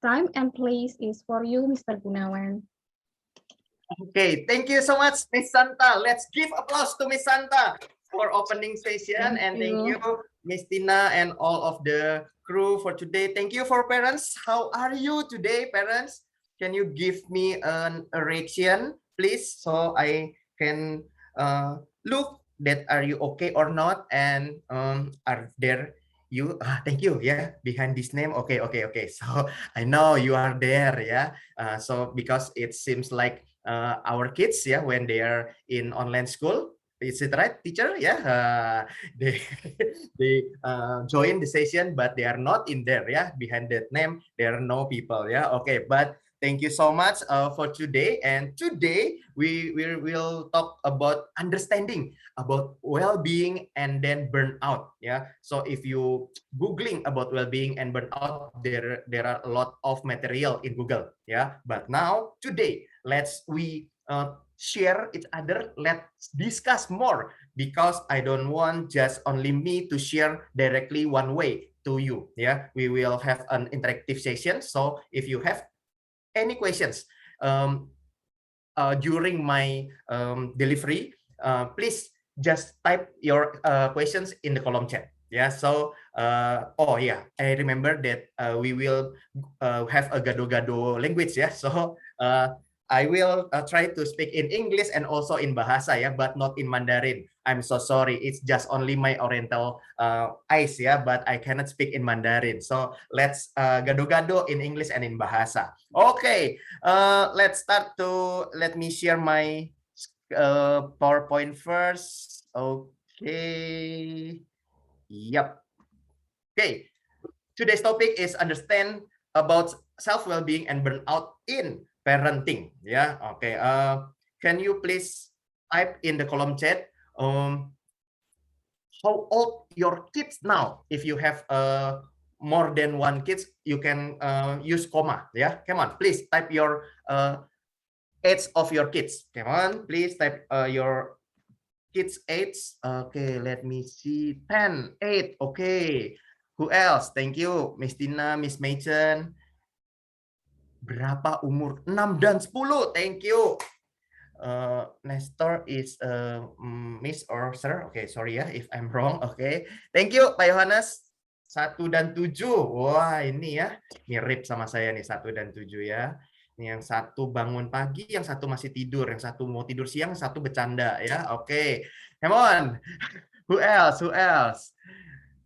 Time and place is for you, Mr. Gunawan. Okay, thank you so much, Miss Santa. Let's give applause to Miss Santa for opening session, and thank you, Miss Tina, and all of the crew for today. Thank you for parents. How are you today, parents? Can you give me a reaction, please, so I can look that are you okay or not, and are there you thank you, yeah, behind this name. Okay, so I know you are there, yeah. So because it seems like our kids, yeah, when they are in online school, is it right, teacher? Yeah, they they join the session, but they are not in there, yeah. Behind that name, there are no people, yeah. Okay, but thank you so much for today. And today we will talk about understanding about well-being and then burnout. Yeah. So if you googling about well-being and burnout, there are a lot of material in Google. Yeah. But now today, we share each other. Let's discuss more, because I don't want just only me to share directly one way to you. Yeah. We will have an interactive session. So if you have any questions during my delivery, please just type your questions in the column chat. Yeah. So oh yeah, I remember that we will have a gado-gado language. Yeah. So I will try to speak in English and also in Bahasa, yeah, but not in Mandarin. I'm so sorry. It's just only my Oriental eyes, yeah, but I cannot speak in Mandarin. So let's gado-gado in English and in Bahasa. Okay, let's start to, let me share my PowerPoint first. Okay. Yep. Okay. Today's topic is understand about self well-being and burnout in parenting. Yeah. Okay. Can you please type in the column chat how old your kids now? If you have more than one kids, you can use comma. Yeah. Come on, please type your age of your kids. Come on, please type your kids age. Okay, let me see. 10, 8. Okay. Who else? Thank you, Miss Tina, Miss Machen. Berapa umur? 6 dan 10. Thank you. Nestor is Miss or Sir. Okay, sorry ya if I'm wrong. Okay. Thank you, Pak Yohanes. 1 dan 7. Wah, ini ya mirip sama saya nih, 1 dan 7 ya. Ini yang satu bangun pagi, yang satu masih tidur, yang satu mau tidur siang, yang satu bercanda ya. Oke. Come on. Who else? Who else?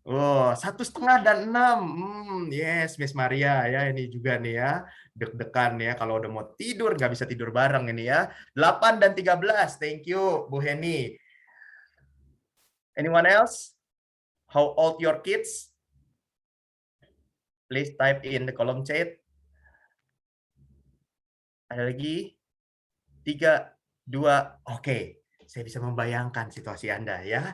Oh, 1,5 dan 6. Yes, Miss Maria ya, ini juga nih ya. Deg-degan ya kalau udah mau tidur, nggak bisa tidur bareng ini ya. 8 dan 13. Thank you, Bu Heni. Anyone else? How old your kids? Please type in the column chat. Ada lagi? 3, 2, oke. Saya bisa membayangkan situasi Anda ya.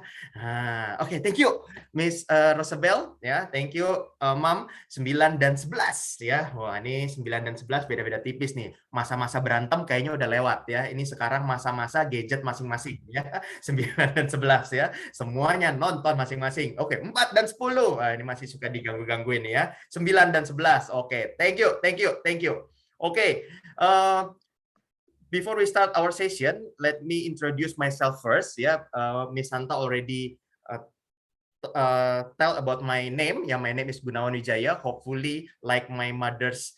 Oke, thank you Miss Rosabel ya. Thank you Mam. 9 dan 11 ya. Wah, ini 9 dan 11 beda-beda tipis nih. Masa-masa berantem kayaknya udah lewat ya. Ini sekarang masa-masa gadget masing-masing ya. 9 dan 11 ya. Semuanya nonton masing-masing. Oke, 4 dan 10. Ini masih suka diganggu-gangguin ya. 9 dan 11. Oke, thank you, thank you, thank you. Oke, before we start our session, let me introduce myself first. Yeah, Miss Santa already tell about my name. Yeah, my name is Gunawan Wijaya. Hopefully, like my mother's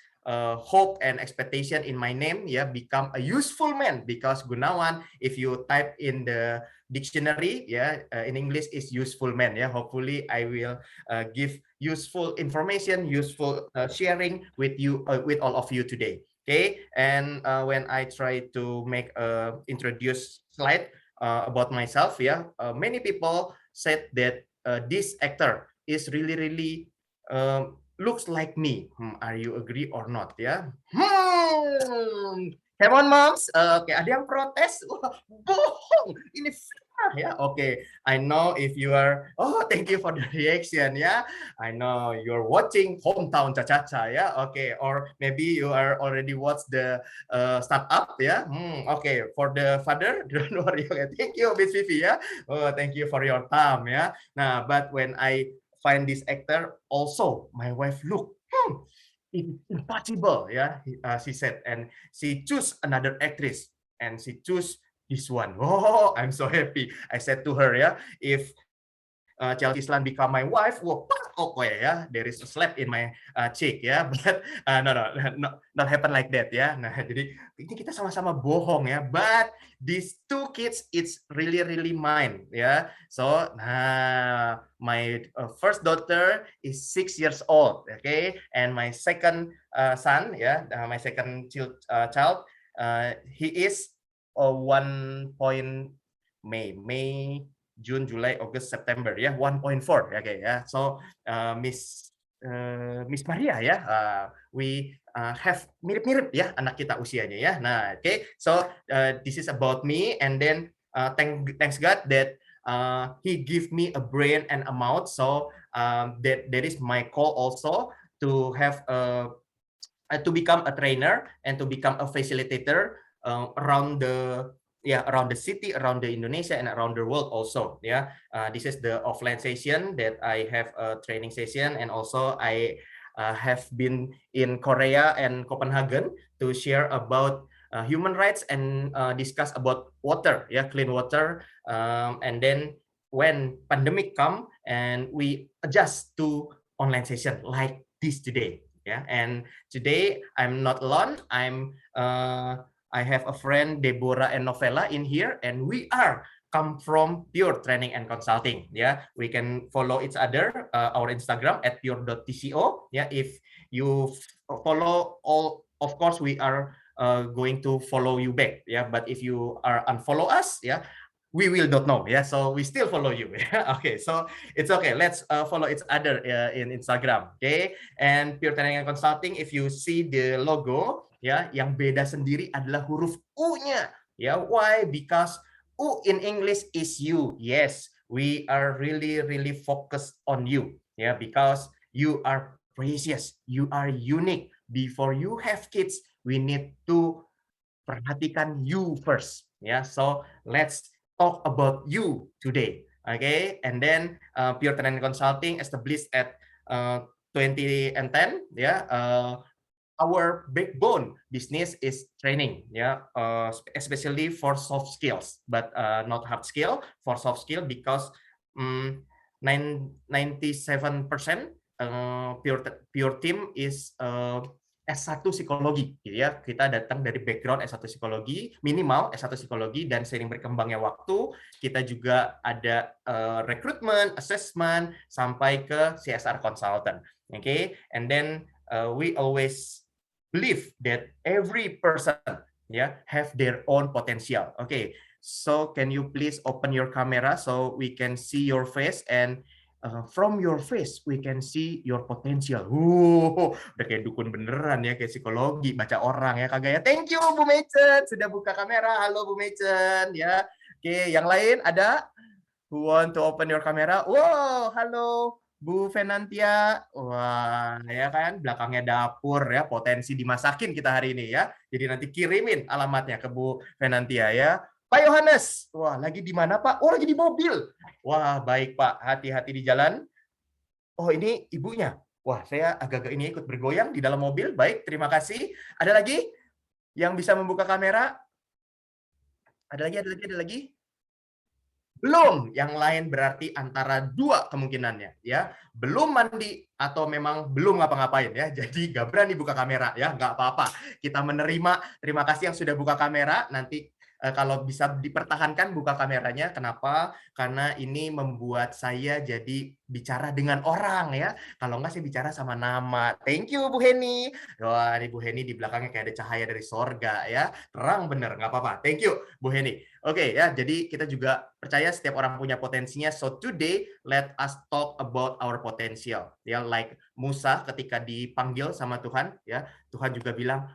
hope and expectation in my name, yeah, become a useful man, because Gunawan, if you type in the dictionary, yeah, in English is useful man. Yeah, hopefully I will give useful information, useful sharing with you, with all of you today. Okay, and when I try to make a introduce slide about myself, yeah, many people said that this actor is really looks like me. Are you agree or not? Yeah. Come on, moms. Oke, ada yang protes. Wah, bohong. Ini ya. Oke, I know if you are. Oh, thank you for the reaction ya. I know you're watching Hometown Cha-Cha-Cha ya. Oke, or maybe you are already watch the startup ya. Oke, for the father, don't worry. Okay, thank you, Miss Vivi ya. Oh, thank you for your time ya. Nah, but when I find this actor, also my wife look. it's impossible, yeah, she said, and she choose another actress, and she choose this one. Oh, I'm so happy. I said to her, yeah, if Chelsea Islan become my wife, wah, okay, ya, there is a slap in my cheek, ya, but no, no, not happen like that, ya. Nah, jadi ini kita sama-sama bohong, ya, but these two kids, it's really, really mine, ya. So, nah, my first daughter is 6 years old, okay, and my second son, ya, my second child, he is 1 May, June, July, August, September, ya, 1.4, ya, okay, ya. So, Miss Maria, ya, we have mirip-mirip, ya, anak kita usianya, ya. Nah, okay, so this is about me, and then thanks God that He give me a brain and a mouth, so that is my call also to have to become a trainer and to become a facilitator around the city, around the Indonesia, and around the world also. Yeah, this is the offline session that I have a training session, and also I have been in Korea and Copenhagen to share about human rights and discuss about water, yeah, clean water, and then when pandemic come and we adjust to online session like this today. Yeah, and today I'm not alone. I have a friend Deborah and Novella in here, and we are come from Pure Training and Consulting. Yeah, we can follow each other our Instagram at pure.tco. Yeah, if you follow all, of course we are going to follow you back. Yeah, but if you are unfollow us, yeah, we will not know. Yeah, so we still follow you. Yeah, okay, so it's okay. Let's follow each other in Instagram. Okay. And Pure Training and Consulting, if you see the logo, ya, yang beda sendiri adalah huruf U-nya. Ya, why? Because U in English is you. Yes, we are really, really focused on you. Ya, because you are precious, you are unique. Before you have kids, we need to perhatikan you first. Ya, so let's talk about you today. Okay, and then Pure Training Consulting established at 2010, yeah. Our backbone business is training, yeah, especially for soft skills, but not hard skill, for soft skill, because 97% pure team is S1 psikologi, gitu ya. Kita datang dari background S1 psikologi, minimal S1 psikologi, dan seiring berkembangnya waktu, kita juga ada rekrutmen, assessment, sampai ke CSR consultant. Okay, and then we always believe that every person, yeah, have their own potential. Okay, so can you please open your camera so we can see your face, and from your face we can see your potential. Udah kayak dukun beneran ya, kayak psikologi, baca orang ya kagak ya. Thank you Bu Meicen sudah buka kamera. Halo Bu Meicen ya. Oke, yang lain ada who want to open your camera? Wow, halo Bu Fenantia. Wah, ya kan, belakangnya dapur ya, potensi dimasakin kita hari ini ya. Jadi nanti kirimin alamatnya ke Bu Fenantia ya. Pak Yohanes, wah lagi di mana Pak? Oh lagi di mobil. Wah baik Pak, hati-hati di jalan. Oh ini ibunya. Wah saya agak-agak ini ikut bergoyang di dalam mobil. Baik, terima kasih. Ada lagi yang bisa membuka kamera? Ada lagi? Belum, yang lain berarti antara dua kemungkinannya ya. Belum mandi atau memang belum ngapa-ngapain ya. Jadi nggak berani buka kamera ya, nggak apa-apa. Kita menerima, terima kasih yang sudah buka kamera. Nanti kalau bisa dipertahankan buka kameranya. Kenapa? Karena ini membuat saya jadi bicara dengan orang ya. Kalau nggak saya bicara sama nama. Thank you Bu Heni. Wah, ini Bu Heni di belakangnya kayak ada cahaya dari sorga ya. Terang bener, nggak apa-apa. Thank you Bu Heni. Oke ya, jadi kita juga percaya setiap orang punya potensinya. So today let us talk about our potential. Ya, like Musa ketika dipanggil sama Tuhan, ya Tuhan juga bilang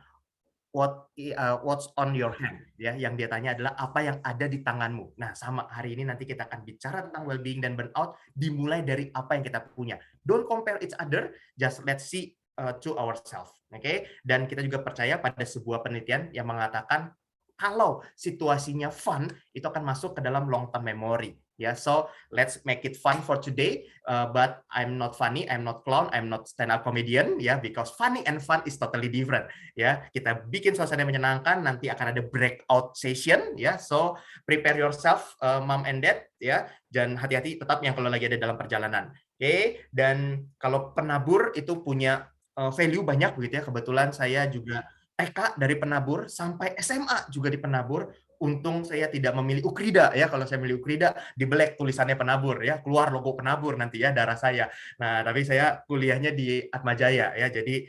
what's on your hand, ya yang dia tanya adalah apa yang ada di tanganmu. Nah, sama hari ini nanti kita akan bicara tentang well-being dan burnout dimulai dari apa yang kita punya. Don't compare each other, just let's see to ourselves. Oke? Dan kita juga percaya pada sebuah penelitian yang mengatakan kalau situasinya fun, itu akan masuk ke dalam long term memory. Yeah, so let's make it fun for today. But I'm not funny, I'm not clown, I'm not stand-up comedian, ya, because funny and fun is totally different. Ya, kita bikin suasana menyenangkan. Nanti akan ada breakout session, ya. So prepare yourself, mom and dad, ya. Dan hati-hati tetap yang kalau lagi ada dalam perjalanan. Oke, dan kalau penabur itu punya value banyak begitu ya. Kebetulan saya juga TK dari penabur sampai SMA juga di penabur. Untung saya tidak memilih Ukrida ya. Kalau saya milih Ukrida, di black tulisannya penabur ya, keluar logo penabur nanti ya darah saya. Nah, tapi saya kuliahnya di Atmajaya ya. Jadi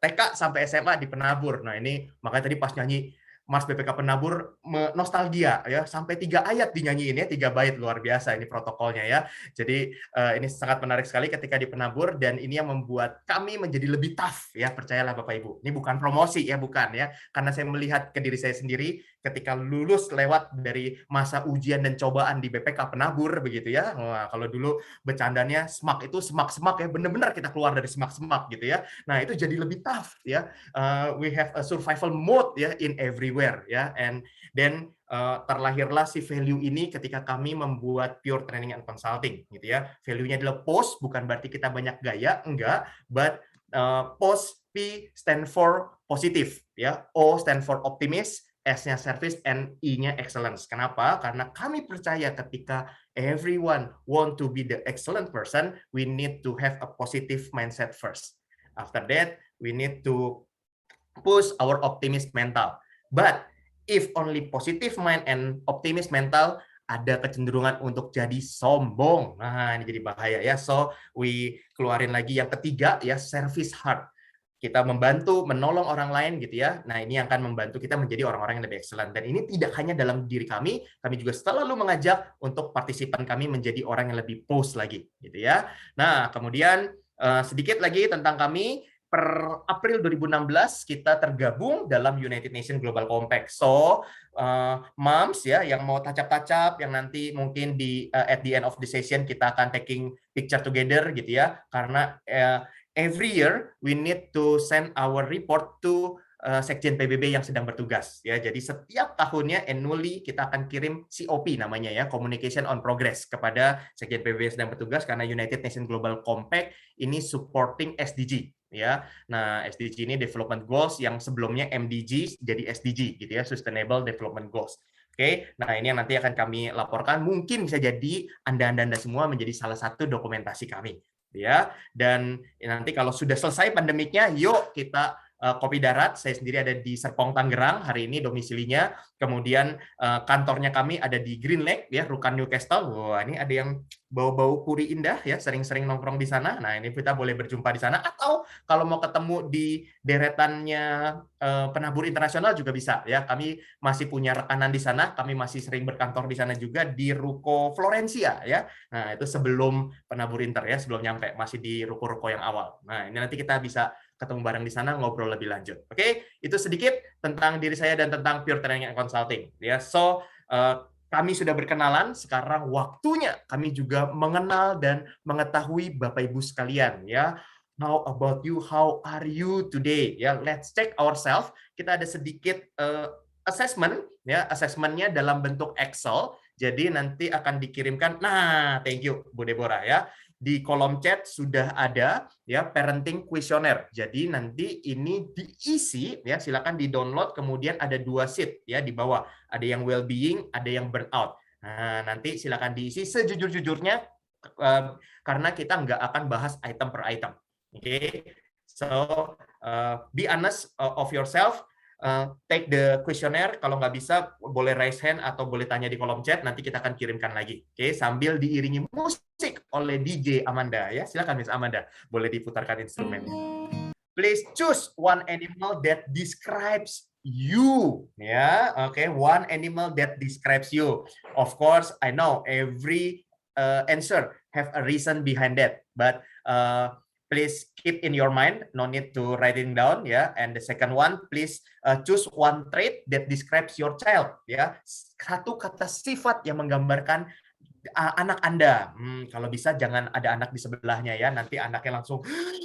TK sampai SMA di penabur. Nah, ini makanya tadi pas nyanyi Mars BPK Penabur nostalgia ya, sampai 3 ayat dinyanyiin ya, 3 bait, luar biasa ini protokolnya ya. Jadi ini sangat menarik sekali ketika di penabur, dan ini yang membuat kami menjadi lebih tough ya, percayalah Bapak Ibu. Ini bukan promosi ya, bukan ya, karena saya melihat ke diri saya sendiri ketika lulus lewat dari masa ujian dan cobaan di BPK Penabur begitu ya. Wah, kalau dulu bercandanya semak itu semak-semak ya, benar-benar kita keluar dari semak-semak gitu ya. Nah, itu jadi lebih tough ya. We have a survival mode ya in everywhere ya, and then terlahirlah si value ini ketika kami membuat Pure Training and Consulting gitu ya. Value-nya adalah POS, bukan berarti kita banyak gaya, enggak, but POS, P stand for positive ya, O stand for optimist, S-nya service, and I-nya excellence. Kenapa? Karena kami percaya ketika everyone want to be the excellent person, we need to have a positive mindset first. After that, we need to push our optimist mental. But if only positive mind and optimist mental, ada kecenderungan untuk jadi sombong. Nah, ini jadi bahaya ya. So, we keluarin lagi yang ketiga ya, service heart. Kita membantu, menolong orang lain gitu ya. Nah, ini akan membantu kita menjadi orang-orang yang lebih excellent. Dan ini tidak hanya dalam diri kami juga selalu mengajak untuk partisipan kami menjadi orang yang lebih post lagi gitu ya. Nah, kemudian sedikit lagi tentang kami. Per April 2016 kita tergabung dalam United Nations Global Compact. So, moms ya yang mau tacap-tacap, yang nanti mungkin di at the end of the session kita akan taking picture together gitu ya. Karena every year we need to send our report to Sekjen PBB yang sedang bertugas ya. Jadi setiap tahunnya annually kita akan kirim COP namanya ya, Communication on Progress, kepada Sekjen PBB yang sedang bertugas, karena United Nations Global Compact ini supporting SDG ya. Nah, SDG ini development goals yang sebelumnya MDG jadi SDG gitu ya, Sustainable Development Goals. Oke, nah ini yang nanti akan kami laporkan, mungkin bisa jadi Anda semua menjadi salah satu dokumentasi kami ya. Dan nanti kalau sudah selesai pandemiknya, yuk kita Kopi Darat. Saya sendiri ada di Serpong, Tangerang hari ini domisilinya. Kemudian kantornya kami ada di Green Lake ya, Rukan Newcastle. Wah, ini ada yang bau-bau Puri Indah ya, sering-sering nongkrong di sana. Nah, ini kita boleh berjumpa di sana, atau kalau mau ketemu di deretannya penabur internasional juga bisa ya. Kami masih punya rekanan di sana, kami masih sering berkantor di sana juga, di Ruko Florencia ya. Nah, itu sebelum penabur inter ya, sebelum nyampe, masih di ruko-ruko yang awal. Nah, ini nanti kita bisa ketemu bareng di sana, ngobrol lebih lanjut. Oke, itu sedikit tentang diri saya dan tentang Pure Training and Consulting. Ya, so kami sudah berkenalan. Sekarang waktunya kami juga mengenal dan mengetahui Bapak Ibu sekalian. Ya, how about you? How are you today? Ya, let's check ourselves. Kita ada sedikit assessment. Ya, assessmentnya dalam bentuk Excel. Jadi nanti akan dikirimkan. Nah, thank you Bu Deborah ya. Di kolom chat sudah ada ya parenting questionnaire. Jadi nanti ini diisi ya, silakan di-download, kemudian ada 2 sheet ya di bawah. Ada yang well-being, ada yang burnout. Nah, nanti silakan diisi sejujur-jujurnya karena kita nggak akan bahas item per item. Oke. So, be honest of yourself. Take the questionnaire. Kalau nggak bisa, boleh raise hand atau boleh tanya di kolom chat. Nanti kita akan kirimkan lagi. Oke, sambil diiringi musik oleh DJ Amanda ya. Silakan Miss Amanda, boleh diputarkan instrumennya. Please choose one animal that describes you. Ya, oke, one animal that describes you. Of course, I know every answer have a reason behind that, but please keep in your mind, no need to writing down ya. And the second one, please choose one trait that describes your child ya. Satu kata sifat yang menggambarkan Anak Anda, kalau bisa jangan ada anak di sebelahnya ya, nanti anaknya langsung,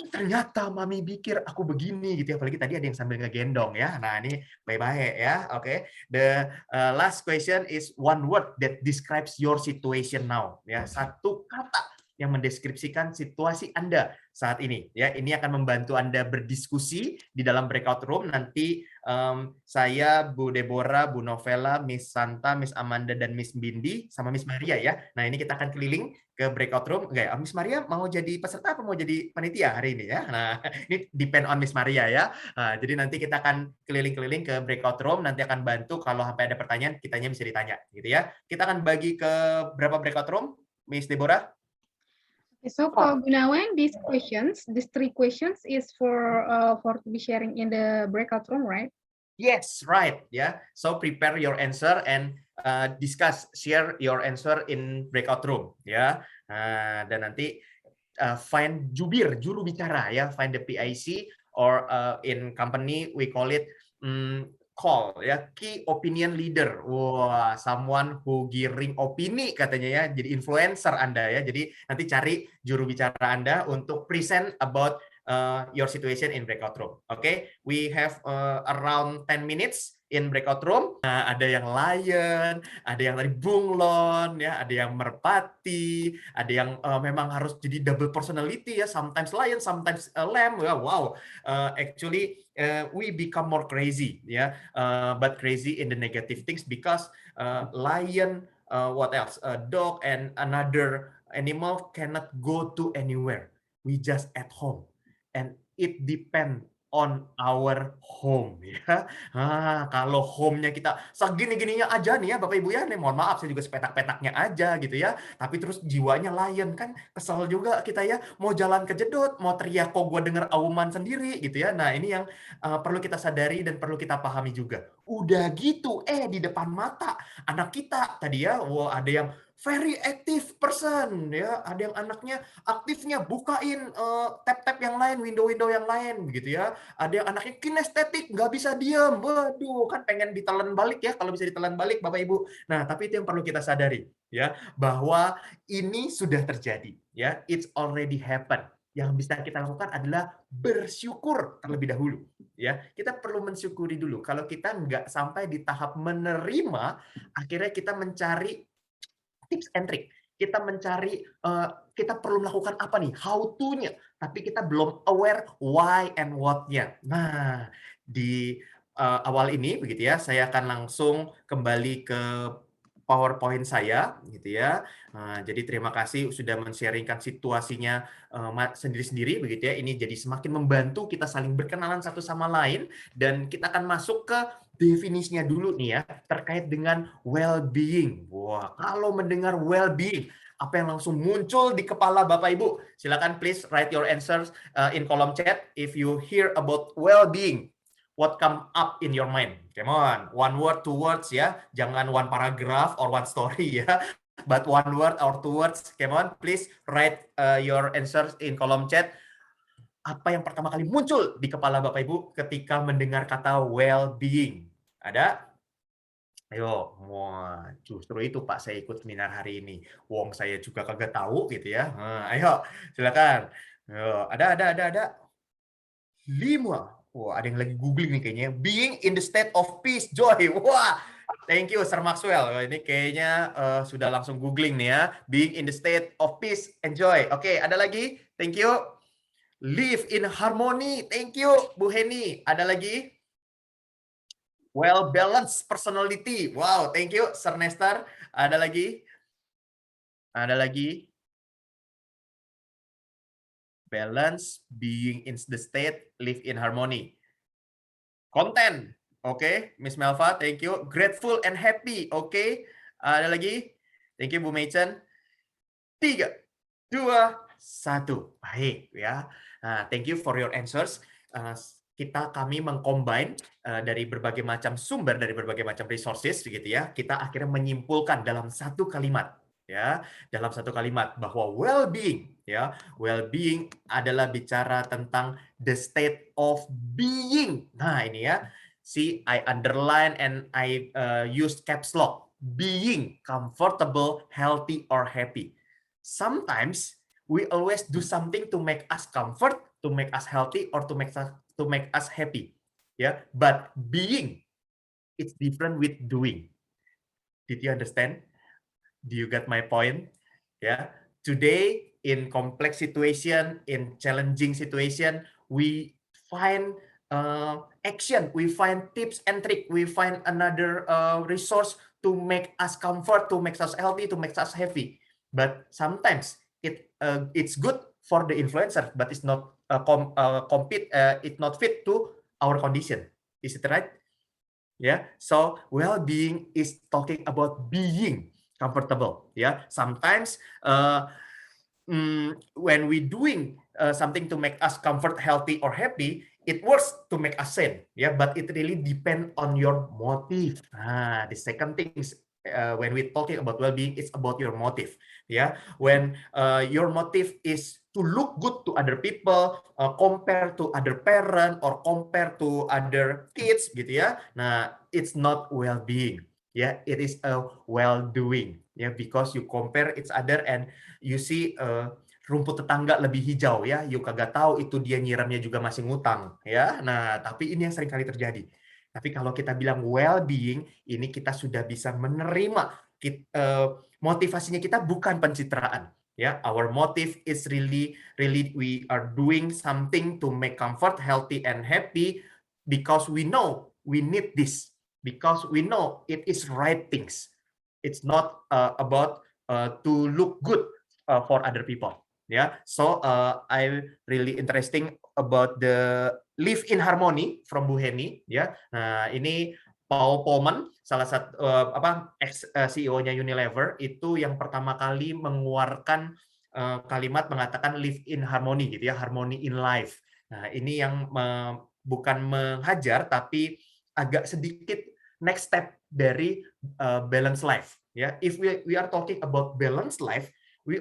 "Ternyata mami pikir aku begini," gitu ya, apalagi tadi ada yang sambil ngegendong ya. Nah, ini baik-baik ya, oke. The last question is one word that describes your situation now, ya. Satu kata yang mendeskripsikan situasi Anda saat ini, ya. Ini akan membantu Anda berdiskusi di dalam breakout room. Nanti saya, Bu Deborah, Bu Novella, Miss Santa, Miss Amanda, dan Miss Bindi, sama Miss Maria ya. Nah, ini kita akan keliling ke breakout room. Enggak ya, Miss Maria mau jadi peserta apa mau jadi panitia hari ini ya? Nah, ini depend on Miss Maria ya. Nah, jadi nanti kita akan keliling-keliling ke breakout room, nanti akan bantu kalau sampai ada pertanyaan, kitanya bisa ditanya gitu ya. Kita akan bagi ke berapa breakout room, Miss Deborah? So for Gunawan, these three questions is for to be sharing in the breakout room, right? Yes, right. Yeah. So prepare your answer and share your answer in breakout room. Ya. Dan nanti find juru bicara ya, find the PIC or in company we call it call ya, key opinion leader. Wah, someone who giring opini katanya ya, jadi influencer Anda ya. Jadi nanti cari juru bicara Anda untuk present about your situation in breakout room. Okay, we have around 10 minutes in breakout room. Nah, ada yang lion, ada yang tadi bunglon, ya, ada yang merpati, ada yang memang harus jadi double personality ya, sometimes lion, sometimes lamb. Wow, actually we become more crazy, ya, but crazy in the negative things because lion, what else? Dog and another animal cannot go to anywhere. We just at home. And it depend on our home ya. Kalau home-nya kita segini-gininya aja nih ya Bapak Ibu ya, nih mohon maaf saya juga sepetak-petaknya aja gitu ya. Tapi terus jiwanya lion kan kesel juga kita ya, mau jalan kejedot, mau teriak kok gua denger auman sendiri gitu ya. Nah, ini yang perlu kita sadari dan perlu kita pahami juga. Udah gitu, di depan mata anak kita tadi ya, wah ada yang very active person ya, ada yang anaknya aktifnya bukain tab-tab yang lain, window-window yang lain begitu ya. Ada yang anaknya kinestetik, nggak bisa diam. Waduh, kan pengen ditelan balik ya, kalau bisa ditelan balik Bapak Ibu. Nah, tapi itu yang perlu kita sadari ya, bahwa ini sudah terjadi ya, it's already happened. Yang bisa kita lakukan adalah bersyukur terlebih dahulu ya. Kita perlu mensyukuri dulu. Kalau kita nggak sampai di tahap menerima, akhirnya kita mencari tips and trick. Kita mencari, kita perlu melakukan apa nih, how to-nya, tapi kita belum aware why and what-nya. Nah, di awal ini begitu ya, saya akan langsung kembali ke PowerPoint saya gitu ya. Jadi terima kasih sudah men-sharing-kan situasinya sendiri-sendiri begitu ya. Ini jadi semakin membantu kita saling berkenalan satu sama lain dan kita akan masuk ke definisinya dulu nih ya, terkait dengan well-being. Wah, kalau mendengar well-being, apa yang langsung muncul di kepala Bapak Ibu? Silakan please write your answers in kolom chat if you hear about well-being. What come up in your mind? Come on, one word, two words ya. Jangan one paragraph or one story ya. But one word or two words. Come on, please write your answers in kolom chat. Apa yang pertama kali muncul di kepala Bapak Ibu ketika mendengar kata well-being? Ada? Ayo, wah, justru itu Pak saya ikut seminar hari ini. Wong saya juga kagak tahu gitu ya. Ayo, silakan. Ayo, ada. 5. Wah, ada yang lagi googling nih kayaknya. Being in the state of peace, joy. Wah, thank you Sir Maxwell. Ini kayaknya sudah langsung googling nih ya. Being in the state of peace and joy. Oke, ada lagi? Thank you. Live in harmony. Thank you, Bu Heni. Ada lagi? Well balanced personality. Wow, thank you, Sir Nestor. Ada lagi? Ada lagi? Balance, being in the state, live in harmony. Content. Oke, Miss Melva, thank you. Grateful and happy. Oke. Ada lagi? Thank you, Bu Machen. 3, 2, 1. Baik ya. Thank you for your answers. Kami mengcombine dari berbagai macam sumber, dari berbagai macam resources gitu ya. Kita akhirnya menyimpulkan dalam satu kalimat ya, dalam satu kalimat bahwa well-being ya, well-being adalah bicara tentang the state of being. Nah, ini ya. See, I underline and I use caps lock being comfortable, healthy, or happy. Sometimes we always do something to make us comfort, to make us healthy, or to make us happy. Yeah, but being, it's different with doing. Did you understand? Do you get my point? Yeah. Today, in complex situation, in challenging situation, we find action, we find tips and trick, we find another resource to make us comfort, to make us healthy, to make us happy. But sometimes it's good for the influencer, but it's not it's not fit to our condition. Is it right? Yeah. So well-being is talking about being comfortable. Yeah. Sometimes when we doing something to make us comfort, healthy, or happy, it works to make us sane. Yeah, but it really depends on your motive. The second thing is when we're talking about well-being, it's about your motive. Yeah, when your motive is to look good to other people, compare to other parent or compare to other kids, gitu ya. Nah, it's not well-being. Yeah, it is a well-doing. Yeah, because you compare each other and you see rumput tetangga lebih hijau ya, you kagak tahu itu dia nyiramnya juga masih ngutang ya. Nah, tapi ini yang sering kali terjadi. Tapi kalau kita bilang well-being, ini kita sudah bisa menerima motivasinya kita bukan pencitraan. Ya, our motive is really we are doing something to make comfort, healthy, and happy because we know we need this, because we know it is right things. It's not about to look good for other people. Yeah, so I really interesting about the live in harmony from Bu Heni. Ya, nah ini Paul Polman, salah satu ex CEO-nya Unilever, itu yang pertama kali mengeluarkan kalimat mengatakan live in harmony, gitu ya, harmony in life. Nah, ini yang bukan menghajar, tapi agak sedikit next step dari balance life. Ya, if we are talking about balanced life, we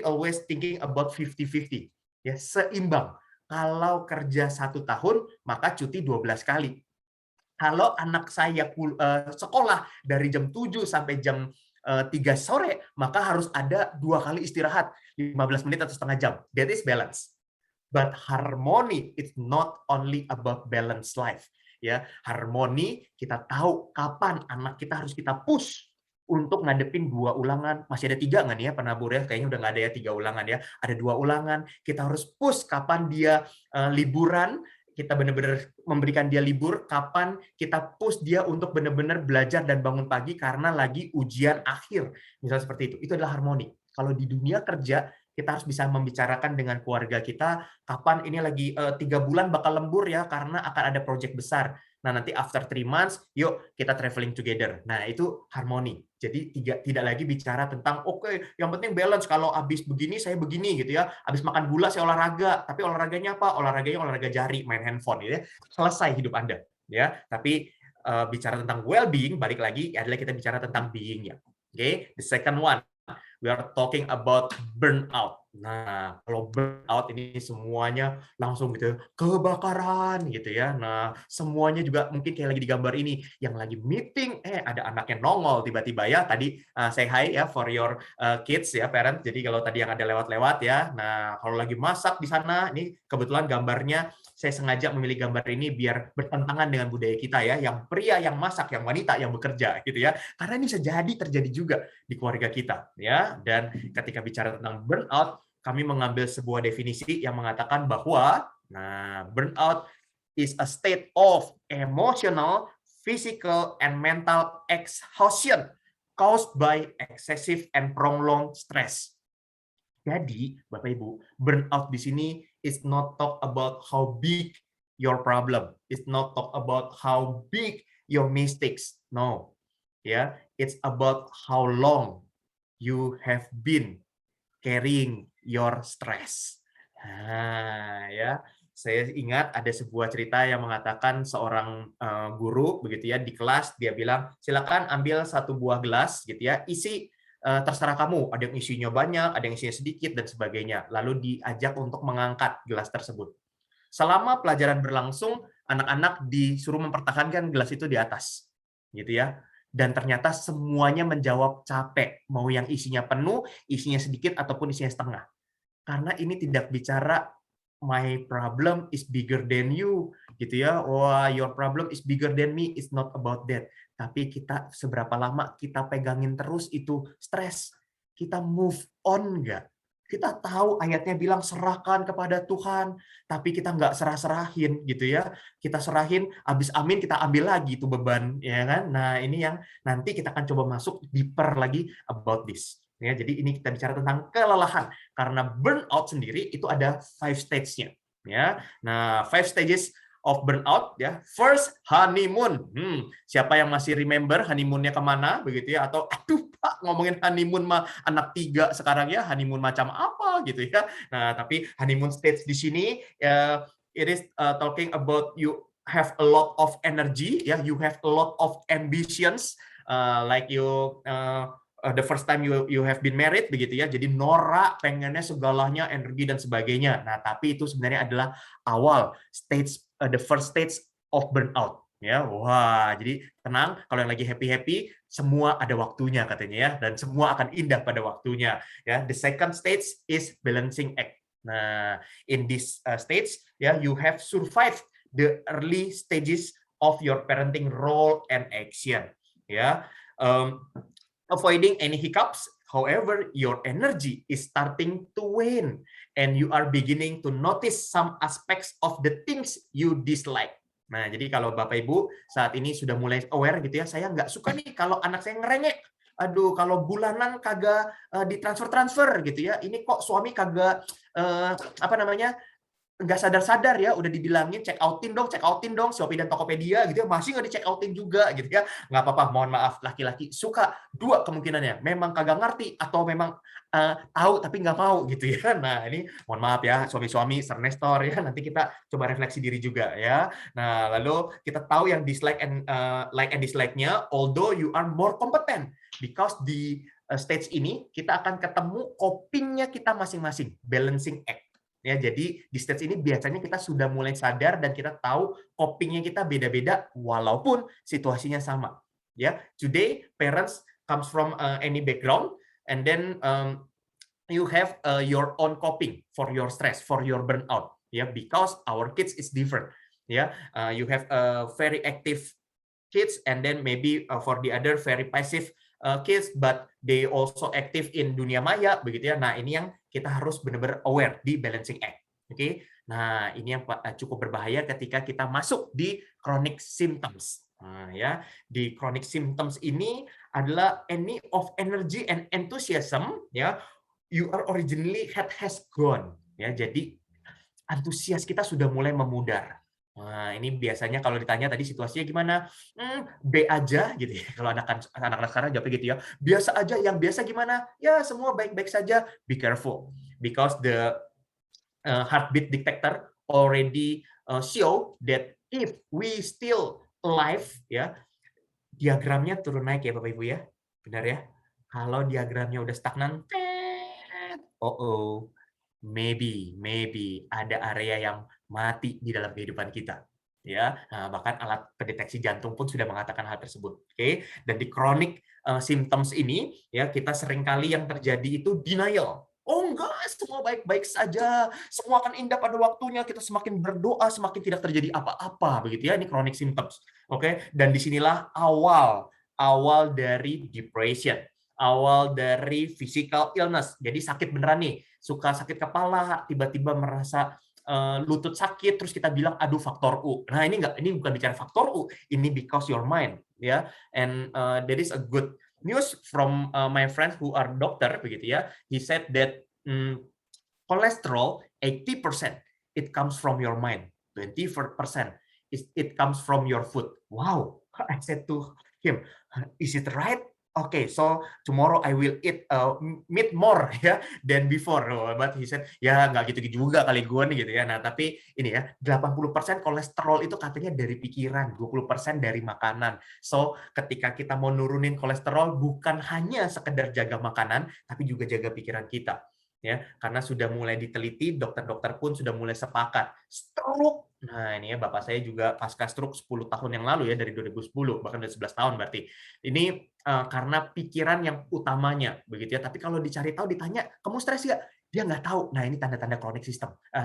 always thinking about 50-50. Ya, seimbang. Kalau kerja 1 tahun, maka cuti 12 kali. Kalau anak saya sekolah dari jam 7 sampai jam 3 sore, maka harus ada 2 kali istirahat, 15 menit atau setengah jam. That is balance. But harmony, it's not only about balanced life. Ya, harmoni, kita tahu kapan anak kita harus kita push untuk ngadepin 2 ulangan. Masih ada 3 nggak nih ya penabur ya? Kayaknya udah nggak ada ya 3 ulangan ya. Ada 2 ulangan, kita harus push kapan dia liburan, kita benar-benar memberikan dia libur, kapan kita push dia untuk benar-benar belajar dan bangun pagi karena lagi ujian akhir. Misalnya seperti itu. Itu adalah harmoni. Kalau di dunia kerja, kita harus bisa membicarakan dengan keluarga kita, kapan ini lagi 3 bulan bakal lembur ya, karena akan ada project besar. Nah, nanti after 3 months, yuk kita traveling together. Nah, itu harmoni. Jadi tidak lagi bicara tentang, oke, yang penting balance, kalau habis begini, saya begini, gitu ya. Habis makan gula, saya olahraga. Tapi olahraganya apa? Olahraganya olahraga jari, main handphone, gitu ya. Selesai hidup Anda. Ya, tapi bicara tentang well-being, balik lagi, adalah kita bicara tentang being-nya. Oke, the second one, we are talking about burnout. Nah, kalau burnout ini semuanya langsung gitu kebakaran gitu ya. Nah, semuanya juga mungkin kayak lagi di gambar ini, yang lagi meeting, ada anaknya nongol tiba-tiba ya. Tadi say hi ya for your kids ya, parent. Jadi kalau tadi yang ada lewat-lewat ya. Nah, kalau lagi masak di sana, ini kebetulan gambarnya saya sengaja memilih gambar ini biar bertentangan dengan budaya kita ya, yang pria yang masak, yang wanita yang bekerja gitu ya. Karena ini bisa jadi terjadi juga di keluarga kita ya. Dan ketika bicara tentang burnout, kami mengambil sebuah definisi yang mengatakan bahwa burnout is a state of emotional, physical, and mental exhaustion caused by excessive and prolonged stress. Jadi, Bapak Ibu, burnout di sini is not talk about how big your problem. It's not talk about how big your mistakes. No. Yeah, it's about how long you have been carrying your stress. Nah, ya, saya ingat ada sebuah cerita yang mengatakan seorang guru begitu ya di kelas, dia bilang silakan ambil 1 buah gelas gitu ya, isi terserah kamu, ada yang isinya banyak, ada yang isinya sedikit dan sebagainya. Lalu diajak untuk mengangkat gelas tersebut. Selama pelajaran berlangsung, anak-anak disuruh mempertahankan gelas itu di atas, gitu ya. dan ternyata semuanya menjawab capek, mau yang isinya penuh, isinya sedikit ataupun isinya setengah. Karena ini tidak bicara my problem is bigger than you, gitu ya. Wah, your problem is bigger than me, it's not about that. Tapi kita seberapa lama kita pegangin terus itu stres. Kita move on nggak? Kita tahu ayatnya bilang serahkan kepada Tuhan, tapi kita nggak serah-serahin gitu ya. Kita serahin, habis amin kita ambil lagi itu beban, ya kan? Nah ini yang nanti kita akan coba masuk deeper lagi about this. Ya, jadi ini kita bicara tentang kelelahan karena burnout sendiri itu ada 5 stage-nya. Ya, nah 5 stages of burnout ya. First honeymoon. Siapa yang masih remember honeymoon-nya kemana begitu ya? Atau aduh Pak ngomongin honeymoon mah anak 3 sekarang ya honeymoon macam apa gitu ya? Nah tapi honeymoon stage di sini it is talking about you have a lot of energy ya, you have a lot of ambitions like you the first time you have been married begitu ya, jadi norak pengennya segalanya energi dan sebagainya. Nah tapi itu sebenarnya adalah awal stage the first stage of burnout ya. Wah jadi tenang, kalau yang lagi happy semua ada waktunya katanya ya, dan semua akan indah pada waktunya ya. The second stage is balancing act. Nah in this stage ya, you have survived the early stages of your parenting role and action ya. Avoiding any hiccups, however, your energy is starting to wane and you are beginning to notice some aspects of the things you dislike. Nah, jadi kalau Bapak Ibu saat ini sudah mulai aware gitu ya, saya nggak suka nih kalau anak saya ngerengek. Aduh, kalau bulanan kagak ditransfer gitu ya. Ini kok suami kagak apa namanya? Nggak sadar-sadar ya, udah dibilangin check outin dong, Shopee dan Tokopedia gitu ya, masih nggak di check outin juga gitu ya. Nggak apa-apa, mohon maaf, laki-laki suka, 2 kemungkinannya, memang kagak ngerti atau memang tahu tapi nggak mau gitu ya. Nah ini mohon maaf ya suami-suami Sernestor ya, nanti kita coba refleksi diri juga ya. Nah lalu kita tahu yang dislike and like and dislike-nya, although you are more competent because di stage ini kita akan ketemu coping-nya kita masing-masing, balancing act. Ya, jadi di stage ini biasanya kita sudah mulai sadar dan kita tahu coping-nya kita beda-beda walaupun situasinya sama. Ya, today parents comes from any background and then you have your own coping for your stress, for your burnout. Ya, because our kids is different. Ya, you have a very active kids and then maybe for the other very passive kids, but they also active in dunia maya begitu ya. Nah ini yang kita harus benar-benar aware di balancing act. Oke, nah ini yang cukup berbahaya ketika kita masuk di chronic symptoms. Nah, ya di chronic symptoms ini adalah any of energy and enthusiasm ya, you are originally has gone ya. Jadi antusias kita sudah mulai memudar. Nah, ini biasanya kalau ditanya tadi situasinya gimana? B aja gitu ya. Kalau anak-anak sekarang jawabnya gitu ya. Biasa aja, yang biasa gimana? Ya, semua baik-baik saja. Be careful because the heartbeat detector already show that if we still alive ya, diagramnya turun naik ya Bapak Ibu ya. Benar ya? Kalau diagramnya udah stagnan, maybe ada area yang mati di dalam kehidupan kita ya. Nah, bahkan alat pendeteksi jantung pun sudah mengatakan hal tersebut. Oke, dan di chronic symptoms ini ya kita seringkali yang terjadi itu denial. Oh enggak, semua baik-baik saja, semua akan indah pada waktunya, kita semakin berdoa semakin tidak terjadi apa-apa begitu ya. Ini chronic symptoms. Oke, dan disinilah awal dari depression, awal dari physical illness. Jadi sakit beneran nih, suka sakit kepala, tiba-tiba merasa lutut sakit, terus kita bilang aduh faktor U. Nah ini bukan bicara faktor U, ini because your mind ya. And there is a good news from my friends who are doctor begitu ya. He said that cholesterol 80% it comes from your mind, 20% it comes from your food. Wow, I said to him, is it right? Okay, so tomorrow I will eat meat more ya than before. But he said, ya nggak gitu-gitu juga kali gue nih gitu ya. Nah, tapi ini ya, 80% kolesterol itu katanya dari pikiran, 20% dari makanan. So, ketika kita mau nurunin kolesterol bukan hanya sekedar jaga makanan, tapi juga jaga pikiran kita. Ya, karena sudah mulai diteliti, dokter-dokter pun sudah mulai sepakat. Stroke Nah, ini ya bapak saya juga pasca stroke 10 tahun yang lalu ya, dari 2010, bahkan udah 11 tahun berarti. Ini karena pikiran yang utamanya begitu ya. Tapi kalau dicari tahu ditanya, "Kamu stres nggak?" Dia nggak tahu. Nah, ini tanda-tanda chronic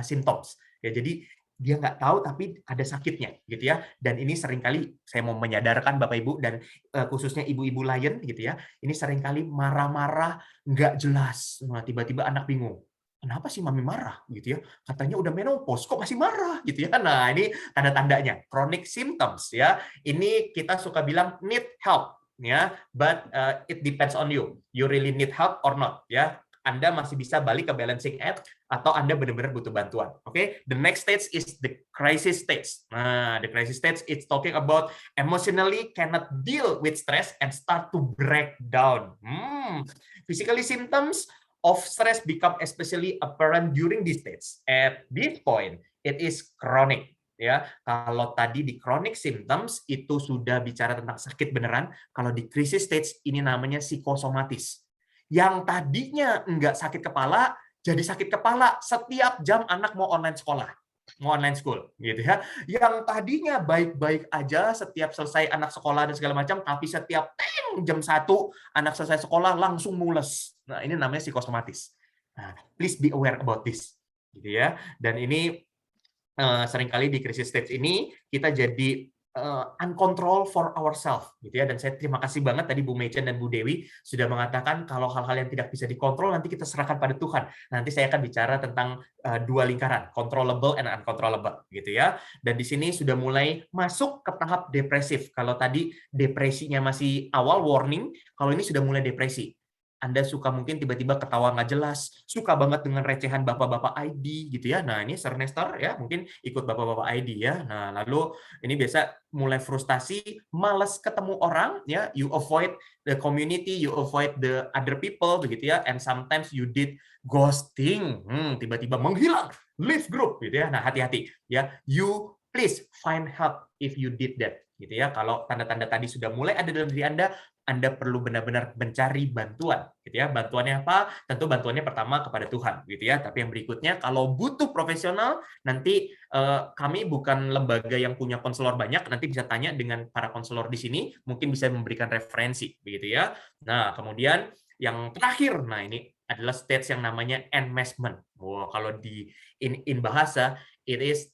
symptoms. Ya, jadi dia nggak tahu tapi ada sakitnya gitu ya. Dan ini seringkali saya mau menyadarkan Bapak Ibu dan khususnya ibu-ibu Lion gitu ya. Ini seringkali marah-marah nggak jelas. Nah, tiba-tiba anak bingung. Kenapa sih mami marah gitu ya? Katanya udah menopause kok masih marah gitu ya. Nah, ini tanda-tandanya chronic symptoms ya. Ini kita suka bilang need help ya, but it depends on you. You really need help or not ya. Anda masih bisa balik ke balancing act atau Anda benar-benar butuh bantuan. Oke, the next stage is the crisis stage. Nah, the crisis stage it's talking about emotionally cannot deal with stress and start to break down. Physically symptoms of stress become especially apparent during this stage. At this point, it is chronic. Ya, kalau tadi di chronic symptoms itu sudah bicara tentang sakit beneran, kalau di crisis stage ini namanya psikosomatis. Yang tadinya enggak sakit kepala, jadi sakit kepala setiap jam anak mau online sekolah, mau online school, gitu ya. Yang tadinya baik-baik aja setiap selesai anak sekolah dan segala macam, tapi setiap jam 1 anak selesai sekolah langsung mules. Nah, ini namanya psikosomatis. Nah, please be aware about this, gitu ya. Dan ini seringkali di crisis stage ini kita jadi uncontrol for ourselves, gitu ya. Dan saya terima kasih banget tadi Bu Mechen dan Bu Dewi sudah mengatakan kalau hal-hal yang tidak bisa dikontrol nanti kita serahkan pada Tuhan. Nanti saya akan bicara tentang dua lingkaran, controllable and uncontrollable, gitu ya. Dan di sini sudah mulai masuk ke tahap depresif. Kalau tadi depresinya masih awal warning, kalau ini sudah mulai depresi. Anda suka mungkin tiba-tiba ketawa nggak jelas, suka banget dengan recehan bapak-bapak ID gitu ya. Nah, ini Sir Nestor ya, mungkin ikut bapak-bapak ID ya. Nah, lalu ini biasa mulai frustasi, malas ketemu orang ya, you avoid the community, you avoid the other people begitu ya, and sometimes you did ghosting, tiba-tiba menghilang, leave group gitu ya. Nah, hati-hati ya, you please find help if you did that gitu ya. Kalau tanda-tanda tadi sudah mulai ada dalam diri Anda perlu benar-benar mencari bantuan, gitu ya. Bantuannya apa? Tentu bantuannya pertama kepada Tuhan, gitu ya. Tapi yang berikutnya, kalau butuh profesional, nanti kami bukan lembaga yang punya konselor banyak, nanti bisa tanya dengan para konselor di sini, mungkin bisa memberikan referensi, begitu ya. Nah, kemudian yang terakhir, nah ini adalah stage yang namanya enmeshment. Wow, kalau di in bahasa, it is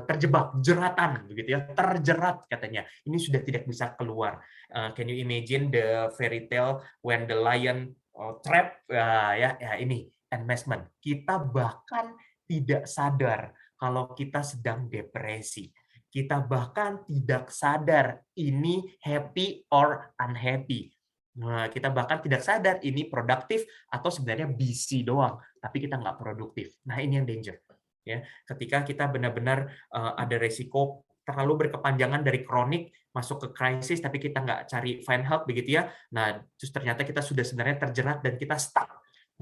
terjebak, jeratan, begitu ya, terjerat katanya. Ini sudah tidak bisa keluar. Can you imagine the fairy tale when the lion trap? Ya ini enmeshment. Kita bahkan tidak sadar kalau kita sedang depresi. Kita bahkan tidak sadar ini happy or unhappy. Nah, kita bahkan tidak sadar ini produktif atau sebenarnya busy doang, tapi kita nggak produktif. Nah, ini yang danger. Ya, ketika kita benar-benar ada resiko terlalu berkepanjangan dari kronik masuk ke krisis tapi kita nggak cari find help begitu ya. Nah, terus ternyata kita sudah sebenarnya terjerat dan kita stuck.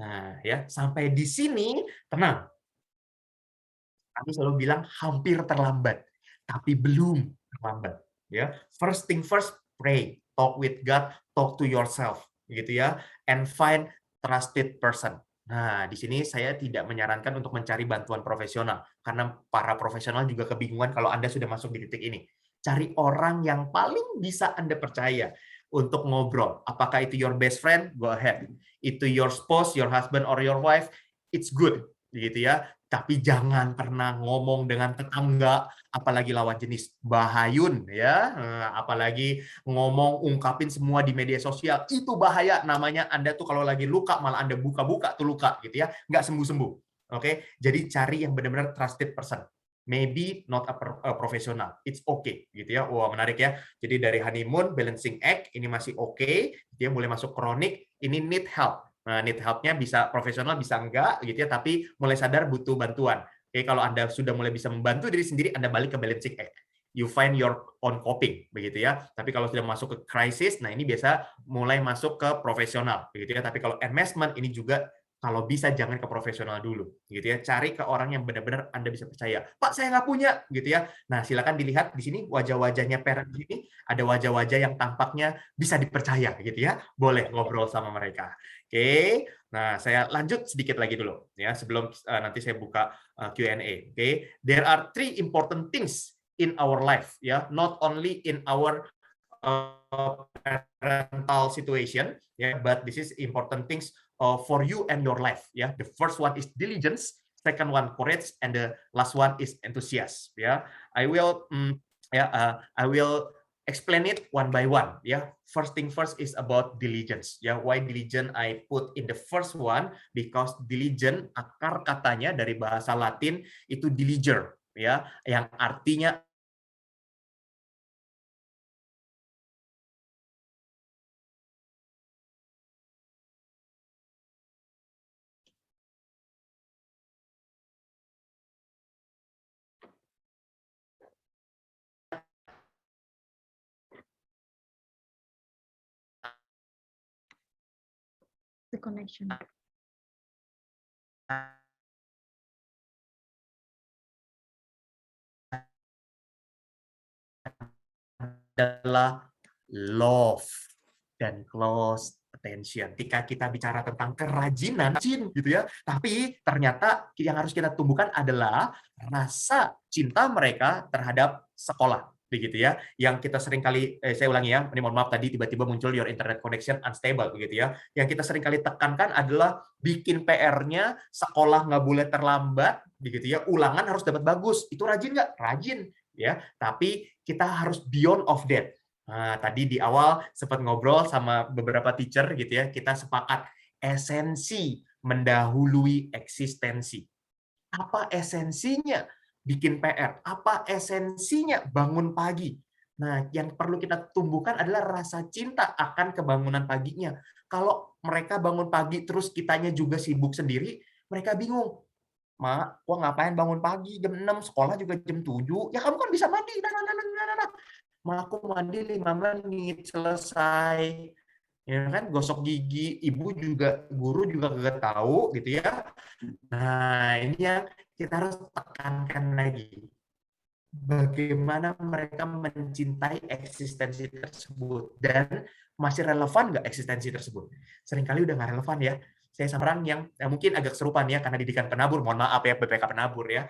Nah, ya, sampai di sini tenang. Kami selalu bilang hampir terlambat, tapi belum terlambat, ya. First thing first, pray, talk with God, talk to yourself, gitu ya, and find trusted person. Nah, di sini saya tidak menyarankan untuk mencari bantuan profesional, karena para profesional juga kebingungan kalau Anda sudah masuk di titik ini. Cari orang yang paling bisa Anda percaya untuk ngobrol. Apakah itu your best friend? Go ahead. Itu your spouse, your husband, or your wife? It's good, gitu ya. Tapi jangan pernah ngomong dengan tetangga, apalagi lawan jenis, bahayun ya, apalagi ngomong ungkapin semua di media sosial, itu bahaya. Namanya Anda tuh kalau lagi luka malah Anda buka-buka tuh luka gitu ya, nggak sembuh-sembuh. Oke, jadi cari yang benar-benar trusted person. Maybe not a professional, it's okay gitu ya. Wah, menarik ya. Jadi dari honeymoon, balancing act ini masih oke, dia mulai masuk kronik, ini need help. Nah, need help-nya bisa profesional, bisa enggak, gitu ya, tapi mulai sadar butuh bantuan. Oke, kalau Anda sudah mulai bisa membantu diri sendiri, Anda balik ke balancing act. You find your own coping, begitu ya. Tapi kalau sudah masuk ke crisis, nah ini biasa mulai masuk ke profesional, begitu ya. Tapi kalau enmeshment, ini juga kalau bisa jangan ke profesional dulu, gitu ya. Cari ke orang yang benar-benar Anda bisa percaya. Pak, saya nggak punya, gitu ya. Nah, silakan dilihat di sini wajah-wajahnya parent ini, ada wajah-wajah yang tampaknya bisa dipercaya, gitu ya. Boleh ngobrol sama mereka. Oke. Nah, saya lanjut sedikit lagi dulu, ya, sebelum nanti saya buka Q&A. Oke. There are 3 important things in our life, ya, not only in our parental situation, yeah, but this is important things for you and your life. Yeah, the first one is diligence, second one courage, and the last one is enthusiasm. Yeah, I will I will explain it one by one. Yeah, first thing first is about diligence. Yeah, why diligent I put in the first one, because diligent akar katanya dari bahasa Latin itu diliger, ya, yang artinya The connection. adalah love dan close attention. Ketika kita bicara tentang kerajinan, gitu ya, tapi ternyata yang harus kita tumbuhkan adalah rasa cinta mereka terhadap sekolah, begitu ya. Yang kita sering kali, saya ulangi ya, ini mohon maaf tadi tiba-tiba muncul your internet connection unstable, begitu ya. Yang kita sering kali tekankan adalah bikin PR-nya, sekolah nggak boleh terlambat, begitu ya. Ulangan harus dapat bagus. Itu rajin nggak? Rajin, ya. Tapi kita harus beyond of that. Nah, tadi di awal sempat ngobrol sama beberapa teacher gitu ya, kita sepakat esensi mendahului eksistensi. Apa esensinya bikin PR? Apa esensinya bangun pagi? Nah, yang perlu kita tumbuhkan adalah rasa cinta akan kebangunan paginya. Kalau mereka bangun pagi terus kitanya juga sibuk sendiri, mereka bingung. Mak, gua ngapain bangun pagi jam 6, sekolah juga jam 7. Ya kamu kan bisa mandi. Ma, aku mandi 5 menit selesai. Ya kan, gosok gigi, ibu juga, guru juga nggak tahu gitu ya. Nah, ini yang kita harus tekankan lagi. Bagaimana mereka mencintai eksistensi tersebut dan masih relevan nggak eksistensi tersebut? Seringkali udah nggak relevan ya. Saya sama orang yang mungkin agak serupan ya karena didikan penabur, mohon maaf ya BPK penabur ya.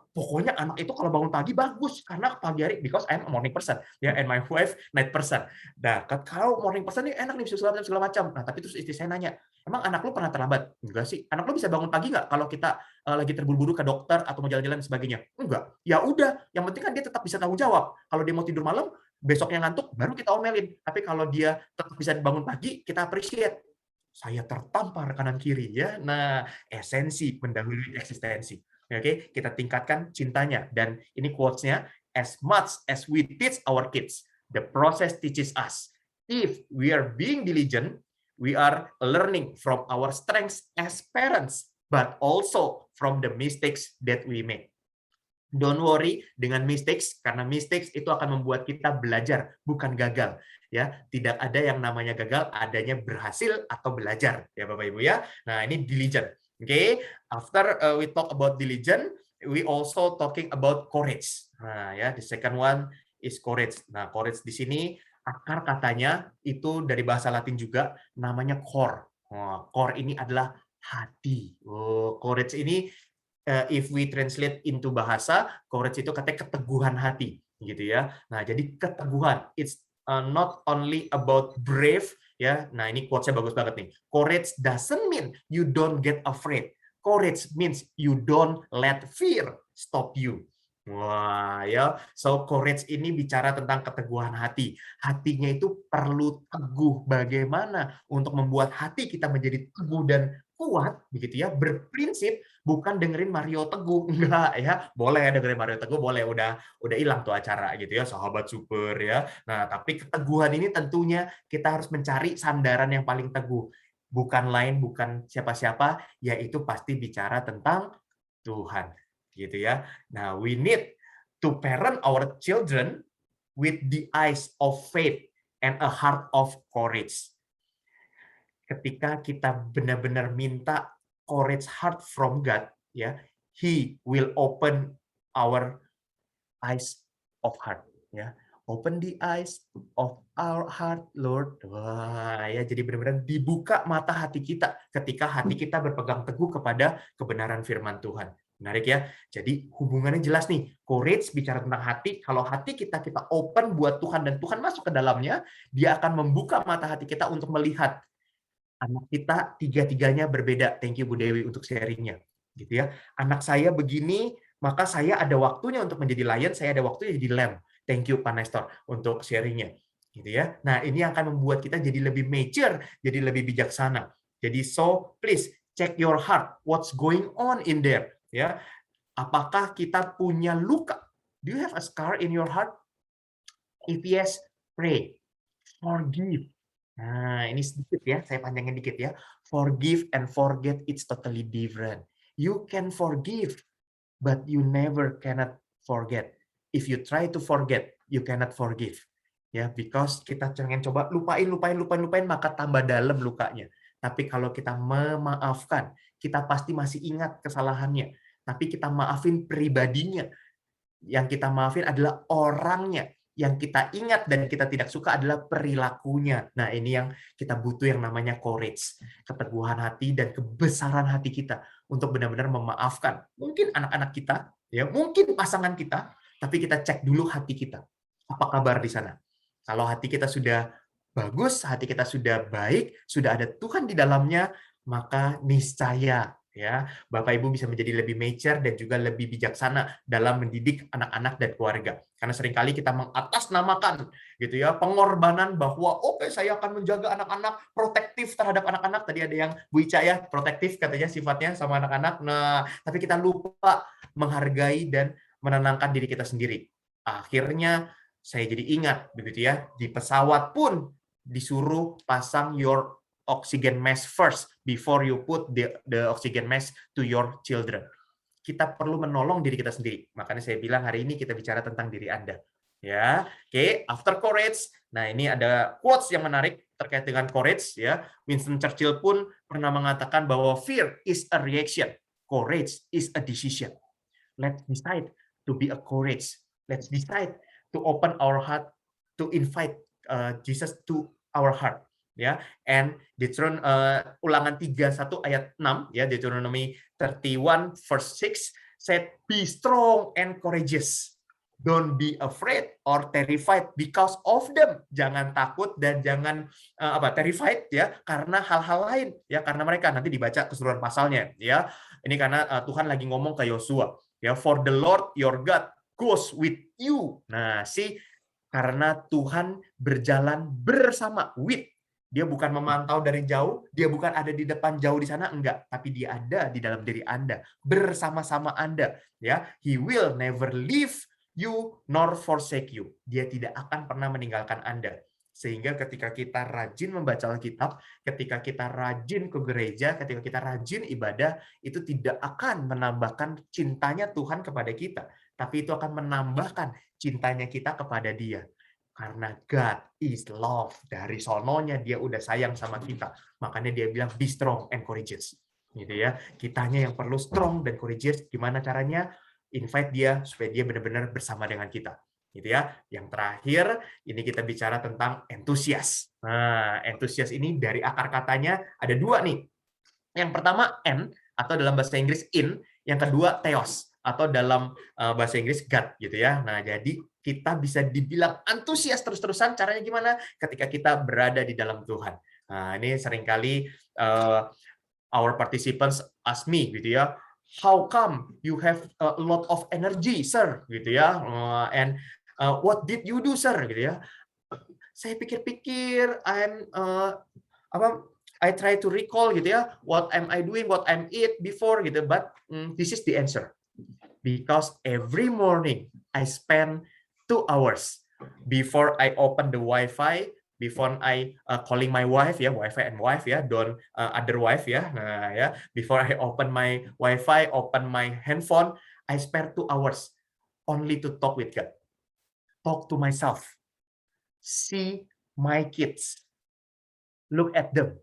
Pokoknya anak itu kalau bangun pagi bagus karena pagi hari, because I'm a morning person ya, and my wife night person. Nah, kalau morning person ini enak nih bisa segala macam. Nah, tapi terus istri saya nanya, emang anak lu pernah terlambat? Enggak sih. Anak lu bisa bangun pagi nggak kalau kita lagi terburu-buru ke dokter atau mau jalan-jalan dan sebagainya? Enggak. Ya udah, yang penting kan dia tetap bisa tanggung jawab. Kalau dia mau tidur malam, besoknya ngantuk, baru kita omelin. Tapi kalau dia tetap bisa bangun pagi, kita appreciate. Saya tertampar kanan kiri ya. Nah, esensi mendahului eksistensi. Oke, kita tingkatkan cintanya. Dan ini quotes-nya, as much as we teach our kids, the process teaches us. If we are being diligent, we are learning from our strengths as parents, but also from the mistakes that we make. Don't worry dengan mistakes, karena mistakes itu akan membuat kita belajar, bukan gagal. Ya, tidak ada yang namanya gagal, adanya berhasil atau belajar, ya Bapak Ibu ya. Nah, ini diligent. Oke, after we talk about diligent, we also talking about courage. Nah, ya, the second one is courage. Nah, courage di sini akar katanya itu dari bahasa Latin juga, namanya core. Core ini adalah hati. Courage ini if we translate into bahasa, courage itu katanya keteguhan hati, gitu ya. Nah, jadi keteguhan, it's not only about brave, ya. Nah, ini quotes-nya bagus banget nih. Courage doesn't mean you don't get afraid. Courage means you don't let fear stop you. Wah, ya. So, courage ini bicara tentang keteguhan hati. Hatinya itu perlu teguh. Bagaimana untuk membuat hati kita menjadi teguh dan kuat, begitu ya, berprinsip, bukan dengerin Mario Teguh, enggak ya. Boleh dengerin Mario Teguh, boleh, udah hilang tuh acara gitu ya, sahabat super ya. Nah, tapi keteguhan ini tentunya kita harus mencari sandaran yang paling teguh. Bukan lain, bukan siapa-siapa, yaitu pasti bicara tentang Tuhan. Gitu ya. Nah, we need to parent our children with the eyes of faith and a heart of courage. Ketika kita benar-benar minta courage heart from God, ya, He will open our eyes of heart, ya. Open the eyes of our heart, Lord. Wah, ya, jadi benar-benar dibuka mata hati kita ketika hati kita berpegang teguh kepada kebenaran firman Tuhan. Menarik ya. Jadi hubungannya jelas nih. Courage bicara tentang hati. Kalau hati kita open buat Tuhan dan Tuhan masuk ke dalamnya, dia akan membuka mata hati kita untuk melihat anak kita tiga-tiganya berbeda. Thank you Bu Dewi untuk sharingnya. Gitu ya. Anak saya begini, maka saya ada waktunya untuk menjadi lion, saya ada waktunya jadi lamb. Thank you Pak Nestor untuk sharingnya. Gitu ya. Nah, ini akan membuat kita jadi lebih mature, jadi lebih bijaksana. Jadi so please check your heart, what's going on in there, ya. Apakah kita punya luka? Do you have a scar in your heart? If yes, pray. Forgive. Nah, ini sedikit ya, saya panjangin dikit ya. Forgive and forget, it's totally different. You can forgive, but you never cannot forget. If you try to forget, you cannot forgive. Ya, because kita pengen coba lupain, maka tambah dalam lukanya. Tapi kalau kita memaafkan, kita pasti masih ingat kesalahannya. Tapi kita maafin pribadinya. Yang kita maafin adalah orangnya. Yang kita ingat dan kita tidak suka adalah perilakunya. Nah, ini yang kita butuh yang namanya courage, keteguhan hati dan kebesaran hati kita untuk benar-benar memaafkan. Mungkin anak-anak kita, ya, mungkin pasangan kita, tapi kita cek dulu hati kita. Apa kabar di sana? Kalau hati kita sudah bagus, hati kita sudah baik, sudah ada Tuhan di dalamnya, maka niscaya ya Bapak Ibu bisa menjadi lebih mature dan juga lebih bijaksana dalam mendidik anak-anak dan keluarga. Karena seringkali kita mengatasnamakan gitu ya pengorbanan bahwa oke, saya akan menjaga anak-anak, protektif terhadap anak-anak. Tadi ada yang Bu Ica ya, protektif katanya sifatnya sama anak-anak. Nah, tapi kita lupa menghargai dan menenangkan diri kita sendiri. Akhirnya saya jadi ingat begitu ya, di pesawat pun disuruh pasang your oxygen mask first before you put the oxygen mask to your children. Kita perlu menolong diri kita sendiri. Makanya saya bilang hari ini kita bicara tentang diri Anda. Ya, oke. After courage. Nah, ini ada quotes yang menarik terkait dengan courage. Ya, Winston Churchill pun pernah mengatakan bahwa fear is a reaction, courage is a decision. Let's decide to be a courage. Let's decide to open our heart to invite Jesus to our heart. Ya, and Ulangan 31 ayat 6 ya, Deuteronomy 31 verse 6 said, be strong and courageous, don't be afraid or terrified because of them. Jangan takut dan jangan terrified ya karena hal-hal lain ya, karena mereka. Nanti dibaca keseluruhan pasalnya ya. Ini karena Tuhan lagi ngomong ke Yosua ya, for the Lord your God goes with you. Nah, karena Tuhan berjalan bersama, with. Dia bukan memantau dari jauh, dia bukan ada di depan jauh di sana, enggak, tapi dia ada di dalam diri Anda, bersama-sama Anda, ya. He will never leave you nor forsake you. Dia tidak akan pernah meninggalkan Anda. Sehingga ketika kita rajin membaca Alkitab, ketika kita rajin ke gereja, ketika kita rajin ibadah, itu tidak akan menambahkan cintanya Tuhan kepada kita, tapi itu akan menambahkan cintanya kita kepada Dia. Karena God is love. Dari sononya dia udah sayang sama kita. Makanya dia bilang be strong and courageous. Gitu ya. Kitanya yang perlu strong dan courageous. Gimana caranya? Invite dia supaya dia benar-benar bersama dengan kita. Gitu ya. Yang terakhir, ini kita bicara tentang entusias. Nah, entusias ini dari akar katanya ada dua nih. Yang pertama en atau dalam bahasa Inggris in, yang kedua theos atau dalam bahasa Inggris God gitu ya. Nah, jadi kita bisa dibilang antusias terus-terusan, caranya gimana? Ketika kita berada di dalam Tuhan. Nah, ini seringkali our participants ask me gitu ya, how come you have a lot of energy, sir? Gitu ya. And what did you do, sir? Gitu ya. Saya pikir-pikir, I try to recall gitu ya, what am I doing, what I'm eat before gitu, but this is the answer. Because every morning I spend 2 hours before I open the Wi-Fi, before I calling my wife ya, Wi-Fi and wife ya, don't other wife ya. Nah ya, before I open my Wi-Fi, open my handphone, I spare 2 hours only to talk with God, talk to myself, see my kids, look at them,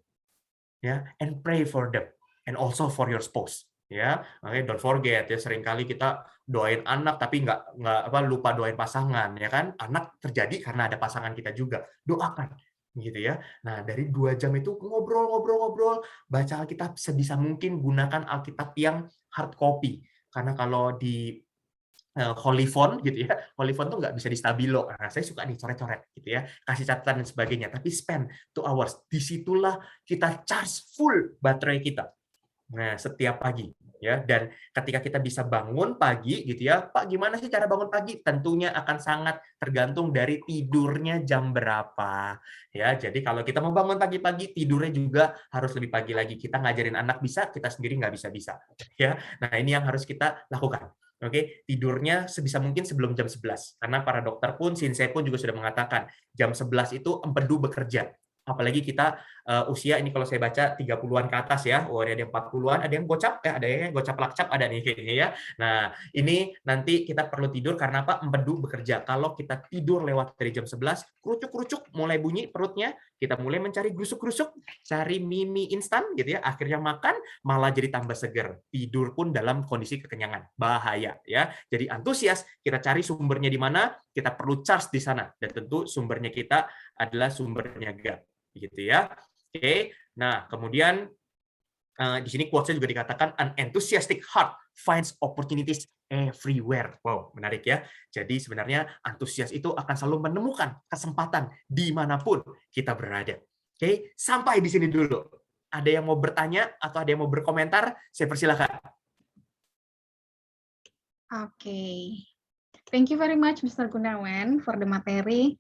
ya, and pray for them. and also for your spouse. Ya, makanya don't forget ya, seringkali kita doain anak tapi nggak lupa doain pasangan, ya kan? Anak terjadi karena ada pasangan kita juga. Doakan, gitu ya. Nah, dari 2 jam itu ngobrol, baca Alkitab sebisa mungkin, gunakan Alkitab yang hard copy. Karena kalau di Holy Font gitu ya, Holy Font tuh nggak bisa di stabilo. Nah, saya suka nih coret-coret gitu ya, kasih catatan dan sebagainya. Tapi spend 2 hours, disitulah kita charge full baterai kita. Nah, setiap pagi ya, dan ketika kita bisa bangun pagi gitu ya, Pak, gimana sih cara bangun pagi? Tentunya akan sangat tergantung dari tidurnya jam berapa. Ya, jadi kalau kita mau bangun pagi-pagi, tidurnya juga harus lebih pagi lagi. Kita ngajarin anak bisa, kita sendiri nggak bisa-bisa. Ya, nah ini yang harus kita lakukan. Oke, tidurnya sebisa mungkin sebelum jam 11. Karena para dokter pun, Shinsei pun juga sudah mengatakan, jam 11 itu empedu bekerja. Apalagi kita usia ini kalau saya baca 30-an ke atas ya, ada yang 40-an, ada yang gocap ya, ada yang gocap lakcap ada nih kayaknya ya. Nah, ini nanti kita perlu tidur karena apa? Empedu bekerja. Kalau kita tidur lewat dari jam 11, kerucuk-kerucuk mulai bunyi perutnya, kita mulai mencari grusuk-grusuk, cari mie instan gitu ya, akhirnya makan malah jadi tambah seger. Tidur pun dalam kondisi kekenyangan. Bahaya ya. Jadi antusias, kita cari sumbernya di mana, kita perlu charge di sana. Dan tentu sumbernya kita adalah sumber niaga. Gitu ya. Oke. Nah, kemudian di sini quotes-nya juga dikatakan an enthusiastic heart finds opportunities everywhere. Wow, menarik ya. Jadi sebenarnya antusias itu akan selalu menemukan kesempatan dimanapun kita berada. Oke, sampai di sini dulu. Ada yang mau bertanya atau ada yang mau berkomentar? Saya persilakan. Okay. Thank you very much, Mr. Gunawan, for the materi.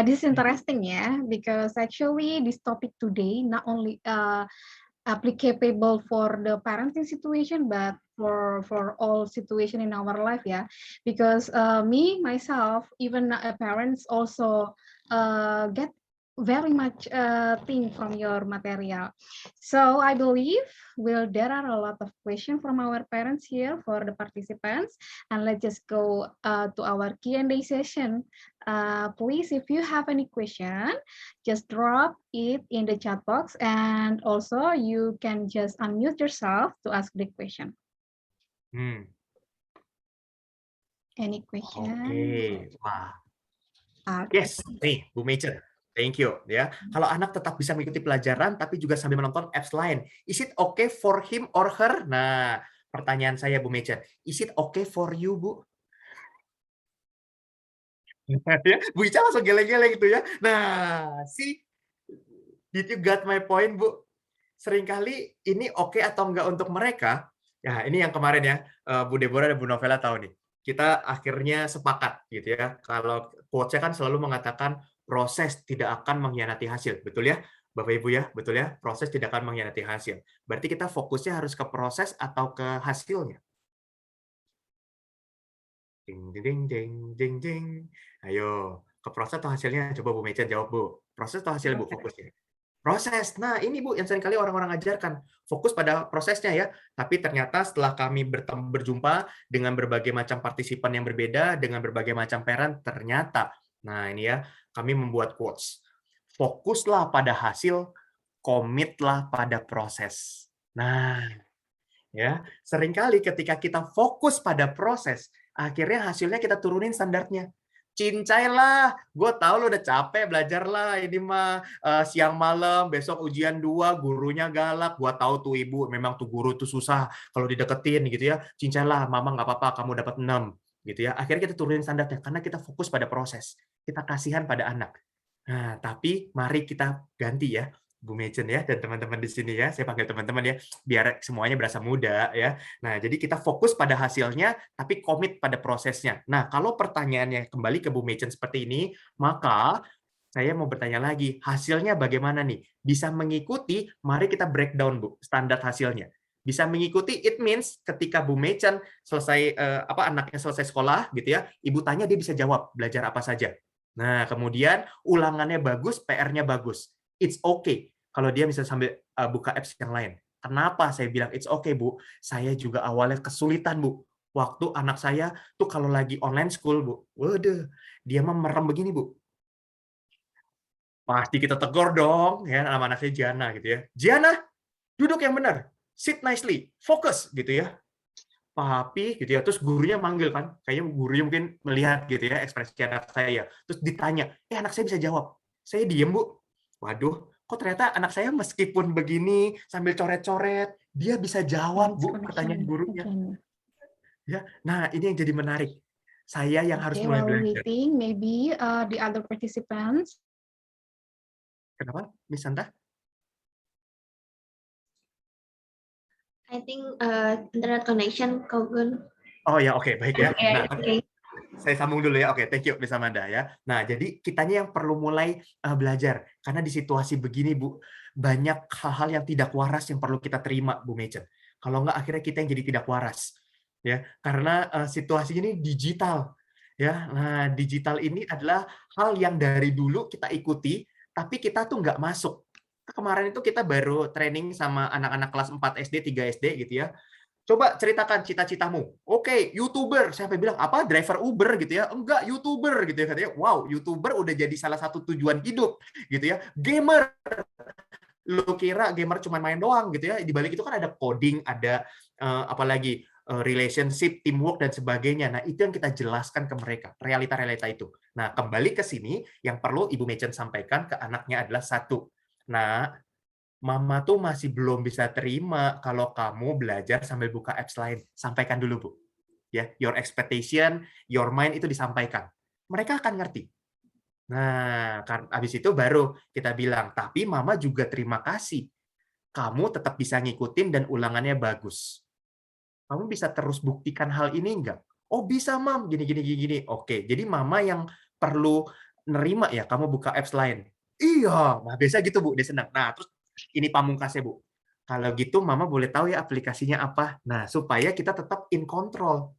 This is interesting, yeah, because actually this topic today not only applicable for the parenting situation, but for all situation in our life, yeah. Because me myself, even parents also get very much thing from your material. So I believe there are a lot of questions from our parents here for the participants, and let's just go to our Q&A session. Please, if you have any question, just drop it in the chat box, and also you can just unmute yourself to ask the question. Any question? Oke, wah. Okay. Yes, nih Bu Mecer. Thank you ya. Kalau anak tetap bisa mengikuti pelajaran tapi juga sambil menonton apps lain, is it okay for him or her? Nah, pertanyaan saya Bu Mecer, is it okay for you, Bu? Bu Ica langsung geleng-geleng gitu ya. Nah, did you got my point, Bu? Seringkali ini oke atau enggak untuk mereka. Ya, ini yang kemarin ya, Bu Deborah dan Bu Novela tahu nih. Kita akhirnya sepakat gitu ya. Kalau quotes-nya kan selalu mengatakan proses tidak akan mengkhianati hasil, betul ya? Bapak Ibu ya, betul ya? Proses tidak akan mengkhianati hasil. Berarti kita fokusnya harus ke proses atau ke hasilnya? Ding ding ding ding ding. Ayo, ke proses atau hasilnya? Coba Bu Meca jawab, Bu. Proses atau hasil, Bu, fokusnya? Proses. Nah, ini Bu yang seringkali orang-orang ajarkan, fokus pada prosesnya ya. Tapi ternyata setelah kami berjumpa dengan berbagai macam partisipan yang berbeda, dengan berbagai macam parent, ternyata, nah ini ya, kami membuat quotes. Fokuslah pada hasil, komitlah pada proses. Nah, ya, seringkali ketika kita fokus pada proses, akhirnya hasilnya kita turunin standarnya. Cincailah, gue tahu lo udah capek belajar lah, ini mah siang malam, besok ujian 2, gurunya galak, gue tahu tuh ibu, memang tuh guru tuh susah kalau dideketin gitu ya, cincailah, mama nggak apa-apa, kamu dapat 6 gitu ya. Akhirnya kita turunin standarnya karena kita fokus pada proses, kita kasihan pada anak. Nah, tapi mari kita ganti ya, Bu Mecen ya, dan teman-teman di sini ya, saya panggil teman-teman ya, biar semuanya berasa muda ya. Nah, jadi kita fokus pada hasilnya, tapi komit pada prosesnya. Nah, kalau pertanyaannya kembali ke Bu Mecen seperti ini, maka saya mau bertanya lagi, hasilnya bagaimana nih? Bisa mengikuti, mari kita breakdown Bu, standar hasilnya. Bisa mengikuti, it means ketika Bu Mecen selesai anaknya selesai sekolah gitu ya, ibu tanya dia bisa jawab belajar apa saja. Nah, kemudian ulangannya bagus, PR-nya bagus. It's okay kalau dia bisa sambil buka apps yang lain. Kenapa saya bilang it's okay, Bu? Saya juga awalnya kesulitan, Bu. Waktu anak saya tuh kalau lagi online school, Bu. Waduh, dia mah merem begini, Bu. Pasti kita tegur dong, ya, nama anak saya Jana gitu ya. Jana, duduk yang benar. sit nicely, fokus gitu ya. Papi gitu ya, terus gurunya manggil kan, kayaknya gurunya mungkin melihat gitu ya ekspresi anak saya, terus ditanya, anak saya bisa jawab. Saya diem, Bu. Waduh, kok ternyata anak saya meskipun begini sambil coret-coret, dia bisa jawab, It's Bu, pertanyaan connection. gurunya. Okay. Ya, nah ini yang jadi menarik. Saya yang harus Okay, mulai while belajar. waiting, maybe the other participants. Kenapa, Miss Santa? I think internet connection, Kak Gun. Oh ya, oke, baik ya. Okay, Nah, okay. saya sambung dulu ya. Oke, thank you Miss Amanda ya. Nah, jadi kitanya yang perlu mulai belajar karena di situasi begini, Bu, banyak hal-hal yang tidak waras yang perlu kita terima, Bu Mechen. Kalau nggak akhirnya kita yang jadi tidak waras. Ya, karena situasi ini digital. Ya, nah digital ini adalah hal yang dari dulu kita ikuti, tapi kita tuh nggak masuk. Kemarin itu kita baru training sama anak-anak kelas 4 SD, 3 SD gitu ya. Coba ceritakan cita-citamu. Oke, YouTuber. Saya sampai bilang, apa? Driver Uber gitu ya? Enggak, YouTuber gitu ya. Katanya, wow, YouTuber udah jadi salah satu tujuan hidup gitu ya. Gamer. Lu kira gamer cuma main doang gitu ya. Di balik itu kan ada coding, ada apalagi relationship, teamwork, dan sebagainya. Nah, itu yang kita jelaskan ke mereka. Realita-realita itu. Nah, kembali ke sini, yang perlu Ibu Mechen sampaikan ke anaknya adalah satu. Nah, Mama tuh masih belum bisa terima kalau kamu belajar sambil buka apps lain. Sampaikan dulu, Bu. Ya, your expectation, your mind itu disampaikan. Mereka akan ngerti. Nah, habis itu baru kita bilang, tapi Mama juga terima kasih. Kamu tetap bisa ngikutin dan ulangannya bagus. Kamu bisa terus buktikan hal ini enggak? Oh, bisa, Mam. Gini, gini, gini, gini. Oke, jadi Mama yang perlu nerima ya, kamu buka apps lain. Iya, nah biasa gitu, Bu. Dia senang. Nah, terus ini pamungkasnya, Bu. Kalau gitu Mama boleh tahu ya aplikasinya apa. Nah, supaya kita tetap in control.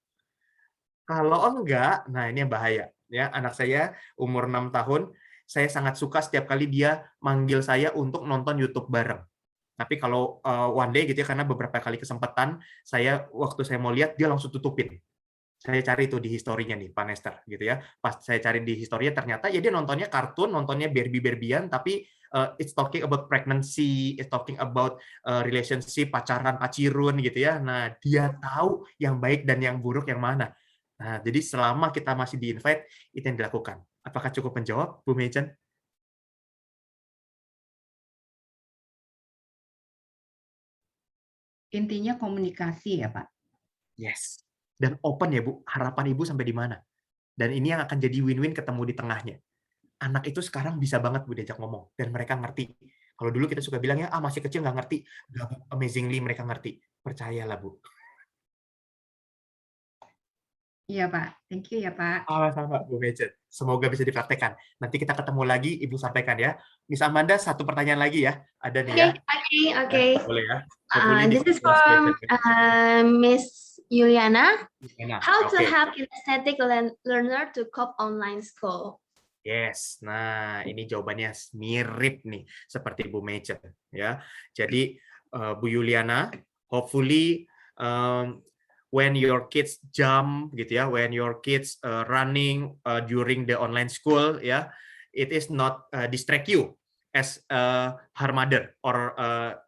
Kalau enggak, nah ini yang bahaya. Ya, anak saya umur 6 tahun, saya sangat suka setiap kali dia manggil saya untuk nonton YouTube bareng. Tapi kalau one day gitu ya, karena beberapa kali kesempatan, waktu saya mau lihat, dia langsung tutupin. Saya cari itu di historinya nih, Pak Nestor, gitu ya. Pas saya cari di historinya, ternyata ya dia nontonnya kartun, nontonnya Barbie-Barbian, tapi it's talking about pregnancy, it's talking about relationship, pacaran, pacirun, gitu ya. Nah, dia tahu yang baik dan yang buruk yang mana. Nah, jadi selama kita masih di-invite, itu yang dilakukan. Apakah cukup menjawab, Bu Mechen? Intinya komunikasi ya, Pak? Yes. Dan open ya, Bu. Harapan Ibu sampai di mana? Dan ini yang akan jadi win-win ketemu di tengahnya. Anak itu sekarang bisa banget, Bu, diajak ngomong. Dan mereka ngerti. Kalau dulu kita suka bilang, ya, masih kecil nggak ngerti. Nggak, Bu. Amazingly mereka ngerti. Percayalah, Bu. Iya, Pak. Thank you ya, Pak. Sama-sama, Bu Mechen. Semoga bisa dipraktekkan. Nanti kita ketemu lagi, Ibu sampaikan ya. Miss Amanda, satu pertanyaan lagi ya. Ada nih ya. Okay. Ya, boleh ya. This is from Miss Juliana. How to Oke. help kinesthetic learner to cope online school? Yes, nah ini jawabannya mirip nih seperti Bu Mechen ya. Jadi Bu Yuliana, hopefully when your kids jump gitu ya, when your kids running during the online school ya, it is not distract you as her mother or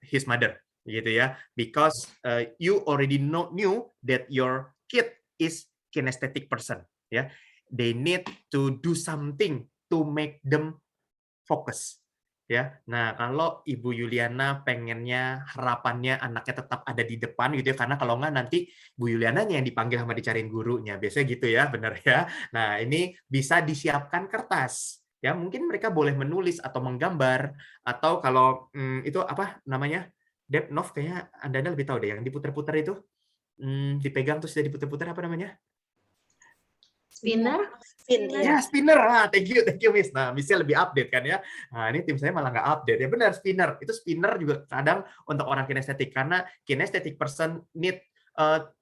his mother gitu ya, because you already knew that your kid is kinesthetic person ya. They need to do something to make them focus ya. Nah, kalau Ibu Yuliana pengennya harapannya anaknya tetap ada di depan gitu ya, karena kalau nggak nanti Bu Yuliananya yang dipanggil sama dicariin gurunya. Biasanya gitu ya, benar ya. Nah, ini bisa disiapkan kertas. Ya, mungkin mereka boleh menulis atau menggambar atau kalau itu apa namanya? Dep Nov kayaknya Anda lebih tahu deh yang diputar-putar itu. Dipegang terus jadi diputar-putar apa namanya? Spinner? Ya, spinner. Thank you Miss. Nah, Missnya lebih update kan ya. Nah, ini tim saya malah nggak update. Ya benar, spinner. Itu spinner juga kadang untuk orang kinestetik. Karena kinesthetic person need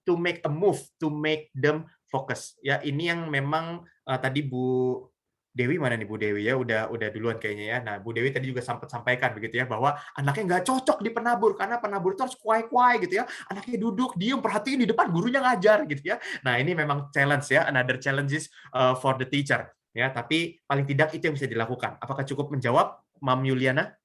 to make a move, to make them focus. Ya, ini yang memang tadi Bu Dewi mana nih Bu Dewi ya, udah duluan kayaknya ya. Nah, Bu Dewi tadi juga sempat sampaikan begitu ya, bahwa anaknya nggak cocok di penabur, karena penabur itu harus kuai-kuai gitu ya. Anaknya duduk, diem, perhatiin di depan, gurunya ngajar gitu ya. Nah, ini memang challenge ya, another challenges for the teacher. Ya, tapi paling tidak itu yang bisa dilakukan. Apakah cukup menjawab, Mam Yuliana?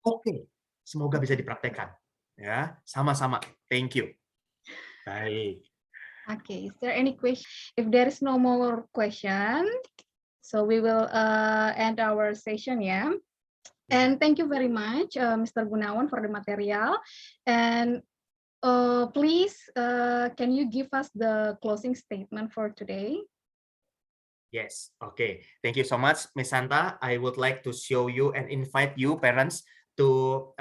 Oke, semoga bisa dipraktekkan. Ya, sama-sama. Thank you. Baik. Okay, is there any question? If there is no more question, so we will end our session, yeah. And thank you very much, Mr. Gunawan, for the material. And please, can you give us the closing statement for today? Yes, okay. Thank you so much, Miss Santa. I would like to show you and invite you, parents, to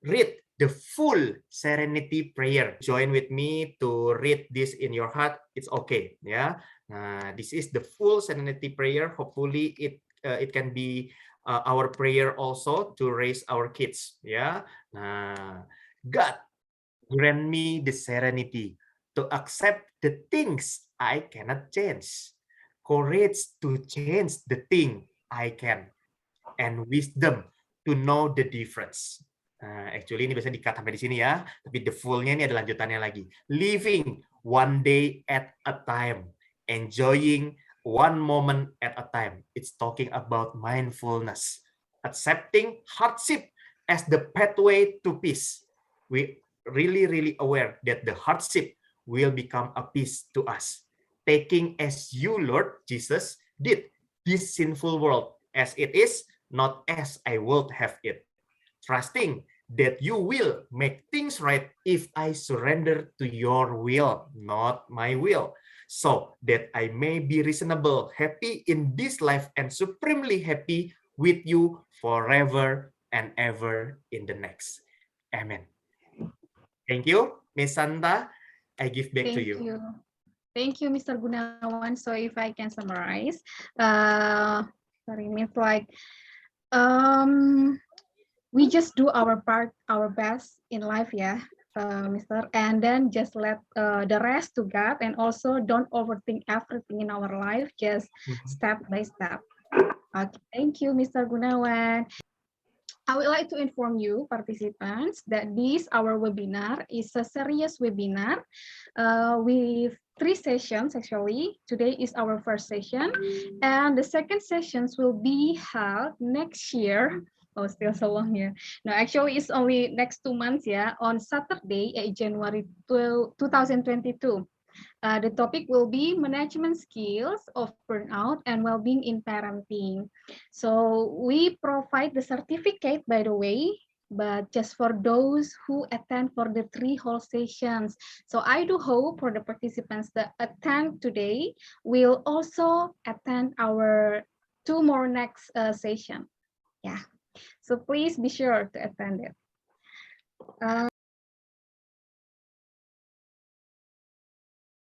read the full Serenity Prayer. Join with me to read this in your heart. It's okay, yeah. This is the full Serenity Prayer. Hopefully, it can be our prayer also to raise our kids, yeah. God, grant me the serenity to accept the things I cannot change, courage to change the thing I can, and wisdom to know the difference. Actually ini biasanya di-cut sampai di sini ya, tapi the full-nya ini ada lanjutannya lagi. Living one day at a time, enjoying one moment at a time. It's talking about mindfulness, accepting hardship as the pathway to peace. We really aware that the hardship will become a peace to us. Taking as you, Lord Jesus, did this sinful world as it is, not as I would have it. Trusting that you will make things right if I surrender to your will, not my will, so that I may be reasonable, happy in this life, and supremely happy with you forever and ever in the next. Amen. Thank you, Miss Santa. I give back to Thank you. you. Thank you, Mr. Gunawan. So if I can summarize, sorry, means like we just do our part, our best in life, yeah, Mr. And then just let the rest to God, and also don't overthink everything in our life, just step by step. Okay, thank you, Mr. Gunawan. I would like to inform you, participants, that this, our webinar, is a serious webinar with 3 sessions, actually. Today is our first session, and the second sessions will be held next year. Oh, still so long, yeah. No, actually, it's only next 2 months, yeah, on Saturday, January 2022. The topic will be management skills of burnout and well-being in parenting. So we provide the certificate, by the way, but just for those who attend for the 3 whole sessions. So I do hope for the participants that attend today will also attend our 2 more next session. Yeah, so please be sure to attend it.